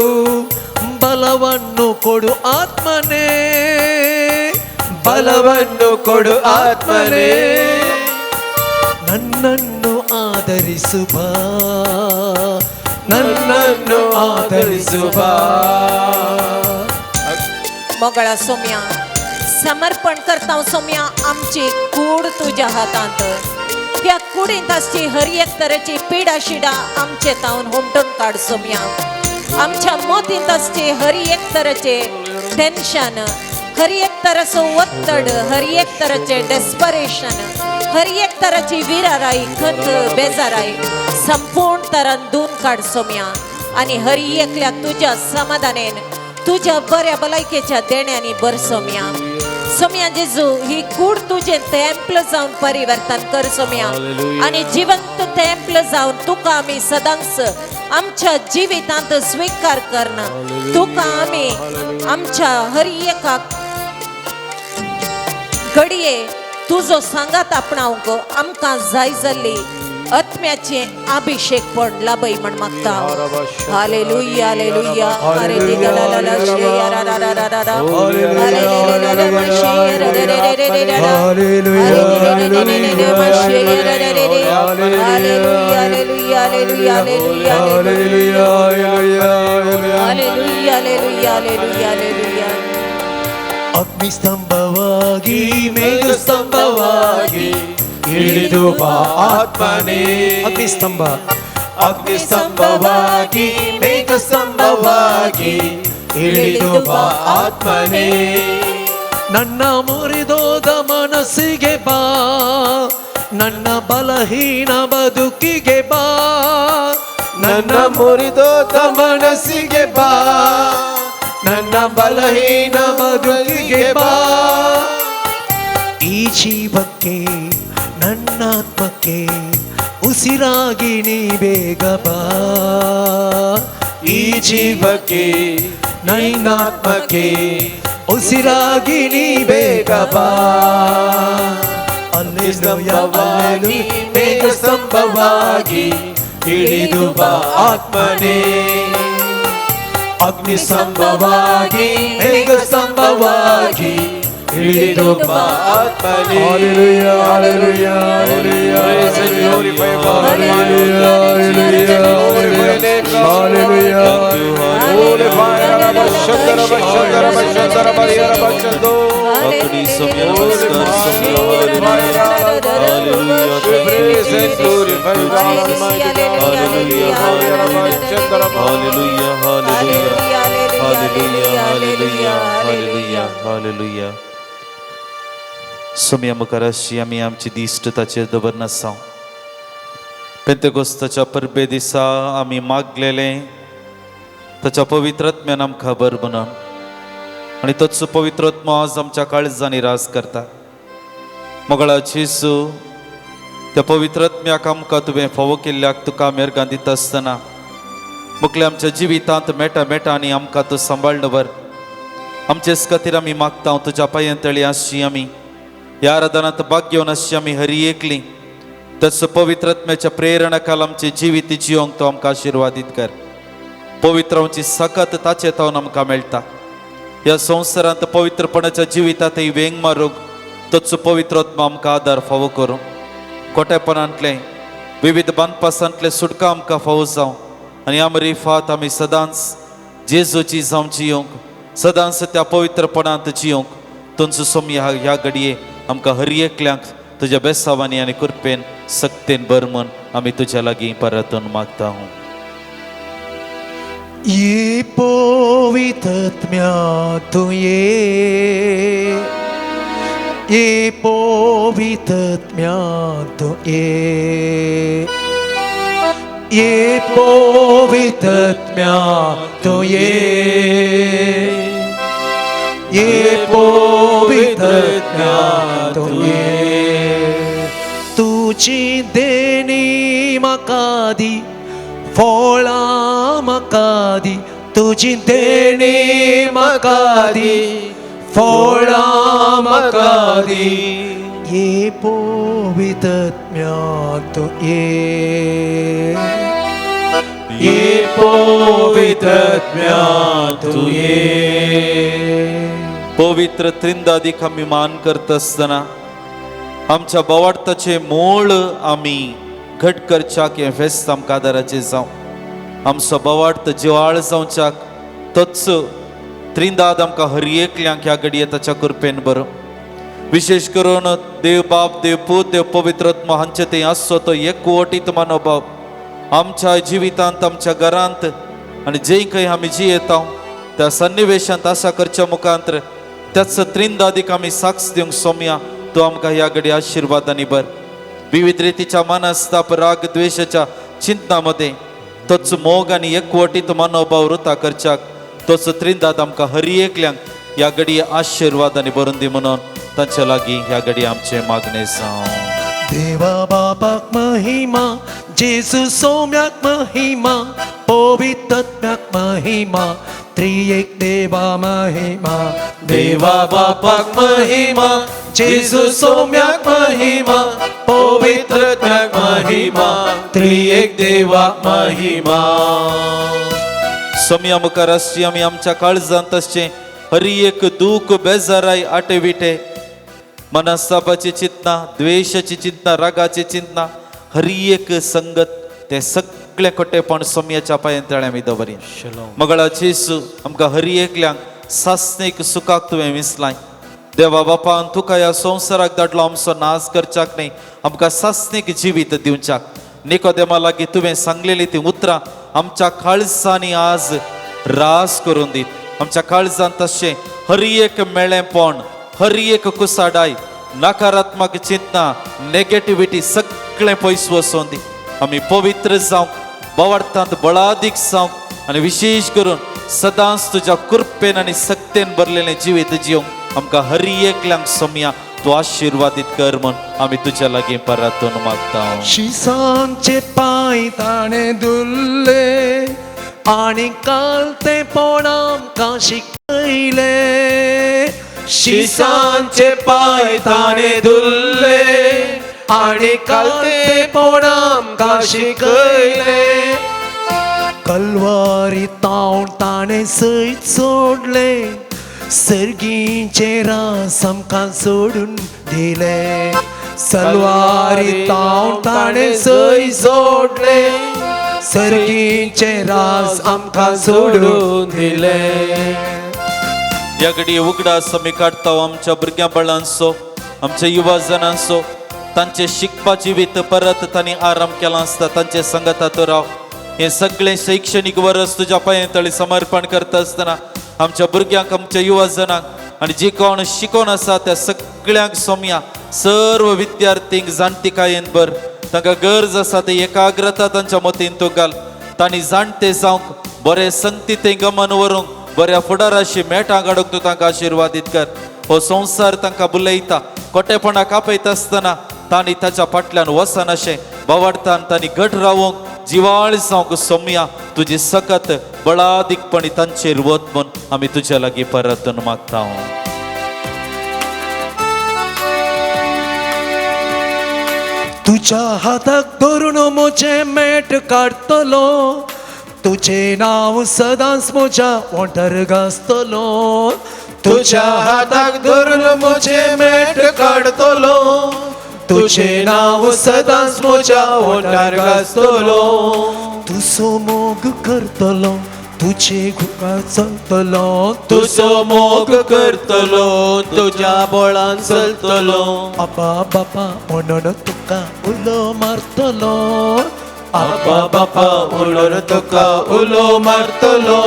ಬಲವನ್ನು ಕೊಡು ಆತ್ಮನೇ, ಬಲವನ್ನು ಕೊಡು ಆತ್ಮನೇ, ನನ್ನನ್ನು ಆಧರಿಸು ಬಾ, ನನ್ನನ್ನು ಆಧರಿಸು ಬಾ. मोगळा सोम्या समर्पण करता सोम्या आमची कूड तुझ्या हातांत. त्या कुडींत आसची हर एक तरेची पिडा शिडा आमचे तावन हुमटून काड सोम्या. आमच्या मोतींत आसची हर एक तरेचे टेन्शन, हर एक तरेचो वत्तड, हर एक तरेचे डेस्परेशन, हर एक तराची विराराई, खंत, बेजाराई संपूर्ण तरान धुवन काड सोम्या. आणि हर एकल्या तुझ्या समाधानेन, तुझ्या बऱ्या भलायकेच्या देण्यानी बर सोम्या. सोम्या जेजू ही कूड तुझे टेम्पल जाऊन परिवर्तन कर सोम्या. आणि जिवंत टेम्पल जाऊन तुका आम्ही सदांच आमच्या जिवितांत स्वीकार करणं. तुका आम्ही आमच्या हर एका घडये तुझो सांगात आपणावंक आमकां जाय जाल्ली आत्म्याचे अभिषेक पण लाभय म्हण मागता. हालेलुया हालेलुया अरे दी दलाला शेया रा रा रा रा रा हालेलुया शेया रा रे रे रे रे रा हालेलुया हालेलुया शेया रा रे रे रे hallelujah hallelujah hallelujah hallelujah hallelujah hallelujah hallelujah. ಅಗ್ನಿಸ್ತಂಭವಾಗಿ ಮೇಘಸ್ತಂಭವಾಗಿ ಇಳಿದು ಬಾ ಆತ್ಮನೇ, ಅಗ್ನಿಸ್ತಂಭ ಅಗ್ನಿಸ್ತಂಭವಾಗಿ ಮೇಘಸ್ತಂಭವಾಗಿ ಇಳಿದು ಬಾ ಆತ್ಮನೇ. ನನ್ನ ಮುರಿದೋದ ಮನಸ್ಸಿಗೆ ಬಾ, ನನ್ನ ಬಲಹೀನ ಬದುಕಿಗೆ ಬಾ, ನನ್ನ ಮುರಿದೋದ ಮನಸ್ಸಿಗೆ ಬಾ, ನನ್ನ ಬಲಹೀನ ಬದುಕಿಗೆ ಬಾ. ಈ ಜೀವಕ್ಕೆ ನನ್ನಾತ್ಮಕ್ಕೆ ಉಸಿರಾಗಿ ನೀ ಬೇಗ ಬಾ, ಈ ಜೀವಕ್ಕೆ ನೈನಾತ್ಮಕ್ಕೆ ಉಸಿರಾಗಿ ನೀ ಬೇಗ ಬಾ. ಸ್ತಂಭವಾಗಿ ಮೇಘ ಸ್ತಂಭವಾಗಿ ಇಳಿದು ಬಾ ಆತ್ಮನೇ. ಅಗ್ನಿ ಸ್ತಂಭವಾಗಿ ಮೇಘ ಸ್ತಂಭವಾಗಿ ಇಳಿದು ಬಾ ಆತ್ಮನೇ. Hallelujah, hallelujah, hallelujah. Praise and glorify God. Hallelujah, hallelujah, hallelujah. Glorify Rabba Shandara Bashandara Bashandara Bariyara Bashando. अगदी सोम्या नमस्कार सोम्या hallelujah. Praise and glorify God Almighty God. Hallelujah, Shandara hallelujah hallelujah hallelujah hallelujah hallelujah hallelujah. सोम्या मुखाराशी आमी आमची दिश्टताचेर दवर नासांव. पेंतेकोस्ताच्या परबे दिसा आमी मागलेले ताच्या पवित्रात्म्यान आमकां बर बनोन, आणि तोच पवित्रात्मा आज आमच्या काळजांनी राज करता. मोगळा जेजू, त्या पवित्रात्म्याक आमकां तुवें फावो केल्ल्याक तुका आमी अर्गां दिता आसतना मुखल्या आमच्या जिवितांत मेटा मेटा आनी आमकां तूं सांबाळन वर. आमचेच खातीर आमी मागता तुज्या पांयांतळी आसची आमी ह्या आराधनांत भाग घेवन आसची आमी हरी एकली तस पवित्रात्म्याच्या प्रेरणाखाल आमचे जिवीत जियोंक तो आमकां आशिर्वादीत कर. पवित्रांची सकत ताचे तावन आमकां मेळटा. ह्या संवसारांत पवित्रपणाच्या जिवितांतय वेंग मारूंक तोच पवित्रात्मा आमकां आदार फावो करूं. खोटेपणांतले विविध बांदपासांतले सुटका आमकां फावो जावं, आनी आमरी फात आमी सदांच जेजूची जावं जियोंक, सदांच त्या पवित्रपणांत जियोंक तुमचो सोम्या ह्या घडये आमकां हर एकल्यांक तुज्या बेसावांनी आनी कृपेन सक्तेन बर म्हूण आमी तुज्या लागीं परतून मागता. ये पवित्रात्म्या तू ये पवित्रात्म्या तू ये पवित्रात्म्या तू ये पवित्रात्म्या तू तुझी देणी म्हाका दी, फळा म्हाका दी, तुझी देणी म्हाका दी, फळा म्हाका दी. ये पवित्रात्म्या तू ये ये पवित्रात्म्या तू ये. पवित्र त्रिंदादीक आम्ही मान करत असताना आमच्या बोवार्थाचे मोळ आम्ही घट करच्याक हे फेस्त आमकां आदाराचे जावं. आमचो बोवार्थ जिवाळ जावच्याक तोच त्रिंदाद आमकां हर एकल्यांक ह्या घडये ताच्या कृपेन बरो. विशेष करून देव बाप, देव पूत, देव पवित्रत्मा हांचे ते आसचो तो एकवटीत मनोभाव आमच्या जिवितांत, आमच्या घरांत आनी जे काही आमी जियेता त्या सन्निवेशांत आशा करच्या मुखांतर त्याच त्रिंदादीक आमी साक्ष दिवंक सोमया. तो आमकां ह्या घडी आशिर्वादांनी भर. विविध रितीच्या मनस्ताप, राग, द्वेषाच्या चिंतनामध्ये तोच मोग आनी एकवटीत मनोभाव वृता करच्याक तोच त्रिंदाद आमकां हर एकल्यांक ह्या घडी आशिर्वादांनी भरून दी म्हणून तांच्या लागीं ह्या घडी आमचे मागणे जावं. देवा बापाक महिमा, जेजू सौम्याक महिमा, पवित्रात्म्याक महिमा, त्रिएक देवा महिमा. देवा बापाक महिमा, जेजू सौम्याक महिमा, पवित्रात्म्याक महिमा, त्रिएक देवाक महिमा. सोम्या मुखार आसची आमी आमच्या काळजांत आसचे हर एक दूख, बेजाराय, आटेविटे, मनस्तापाची चिंतना, द्वेषाची चिंतना, रागाची चिंतना, हर एक संगत ते सगळे खोटेपण सोम्याच्या पांयां आमी दवरी. मंगळा जेसू आमकां हर एकल्यांक सासणीक सुखाक तुवें विसलाय. देवा बापान तुका ह्या संवसाराक धाडलो आमचो नाश करच्याक न्ही, आमकां सासणीक जिवीत दिवच्याक. निकोदेमा लागीं तुवें सांगलेली ती उतरां आमच्या काळजांनी आज रास करून दीत. आमच्या काळजांत तशें हर एक मेळेपण, हर एक कुसाडाय, नकारात्मक चिंतना, नेगेटिविटी सगळें पयस वचोन दी. आमी पवित्र जावंक, बोवार्थांत बळादीक जावंक आनी विशेष करून सदांच तुज्या कृपेन आनी सक्तेन भरलेलें जिवीत जिवंक आमकां हर एकल्यांक सोम्या तूं आशिर्वादीत कर म्हूण आमी तुज्या लागीं परतून मागता. शिसांचे पांय ताणें धुल्ले आनी काल ते पण आमकां शिकयले. शिसांचे पाय ताणे धुल्ले आणि काल ते पण आमकां शिकयले. कलवारी तावन ताणें सैत सोडले, सर्गीचे रास आमकां सोडून दिले. सलवारी तावन ताणें सैत सोडले, सर्गीचे रास आमकां सोडून दिले. ह्या घडी उगडास आमी काडटा आमच्या भुरग्यां बाळांचो, आमच्या युवा जनांचो. तांचे शिकपा जिवीत परत तांणी आराम केला आसता, तांचे संगतांत राव. हे सगळें शैक्षणीक वर्स तुज्या पांयां तळी समर्पण करता आसतना आमच्या भुरग्यांक, आमच्या युवा जनांक आनी जी कोण शिकोवन आसा त्या सगळ्यांक सोम्या, सर्व विद्यार्थींक जाणटेकायेन भर. तांकां गरज आसा ती एकाग्रता तांच्या मतीन तूं घाल. तांणी जाणटे जावंक, बरे संगतींत गमन व्हरूंक, बऱ्या फुडाराशी मेटां काडूंक तूं तांकां आशिर्वादीत कर. हो संवसार तांकां बुलयता, खोटेपणाक आपयता आसतना तांणी ताच्या फाटल्यान वसन अशें बोवार्थान तांणी घट रावूंक, जिवाळ जावंक सोम्या तुजी सकत बळादीकपणी तांचेर वत म्हूण आमी तुज्या लागीं परतून मागता. तुझ्या हाताक धरून म्हजें मेट काडतलो, तुझे नाव सदांच म्हज्या ओंठार गाजतलो. तुझ्या हाताक धरून म्हजें मेट काडतलो, तुझे नाव सदांच म्हज्या ओंठार गाजतलो. तुजो मोग करतलो, तुझे गुणां चलतलो. तुजो मोग करतलो, तुज्या बळान चलतलो. आबा बापा म्हणून तुका उलो मारतलो. आबा बापा म्हणून तुका उलो मारतलो.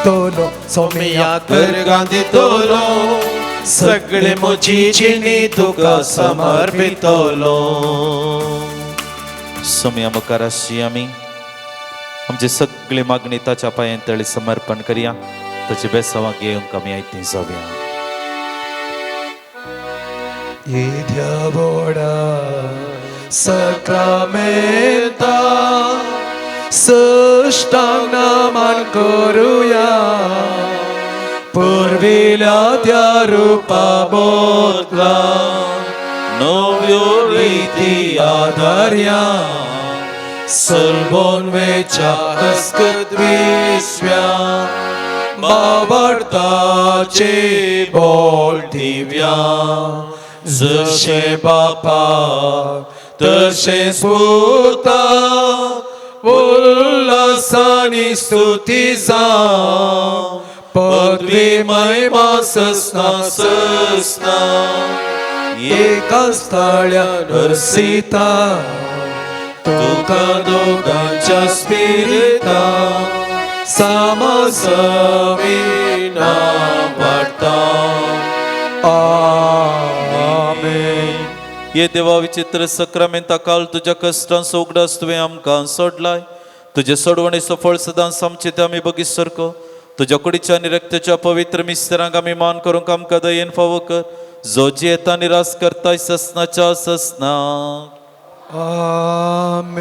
दितलो सोम्या कर गांदितलो, सगळे म्हजी जिणी तुका समर्पितलो. सोम्या मुखार आसची आमी आमची सगळी मागणी ताच्या पांयां तळी समर्पण करया. ताची बेसावां घेवंक आमी आयतीं जावया. येद्या बोडा सक्रामेंता सष्टांग नमन करूया. पुर्विल्या त्या रूपा बोधला, नव्यो रिती आधार्या. सर्वोन्वेच्या अस्कद्विश्व्या बावडताचे बोल दिव्या जशे बापा तशे स्फुता उल्हासानी स्तुती जावं पदवी महिमा ससना एका स्थळ्यार हरसिता तुका दोगांच्या स्पिरिता समसमीना वाटता आमेन. ये देवा विचित्र सक्रमेंता काल तुझ्या कष्टां सोगडास तुवें आमकां सोडलाय. तुझे सोडवणेचो फळ सदांच आमचे ते आमी बगी सारको तुझ्या कुडीच्या आनी रक्ताच्या पवित्र मिस्त्रांक आमी मान करूंक आमकां दयेन फावो कर. जो जियेता निराश करताय ससनाच्या ससना आमेन.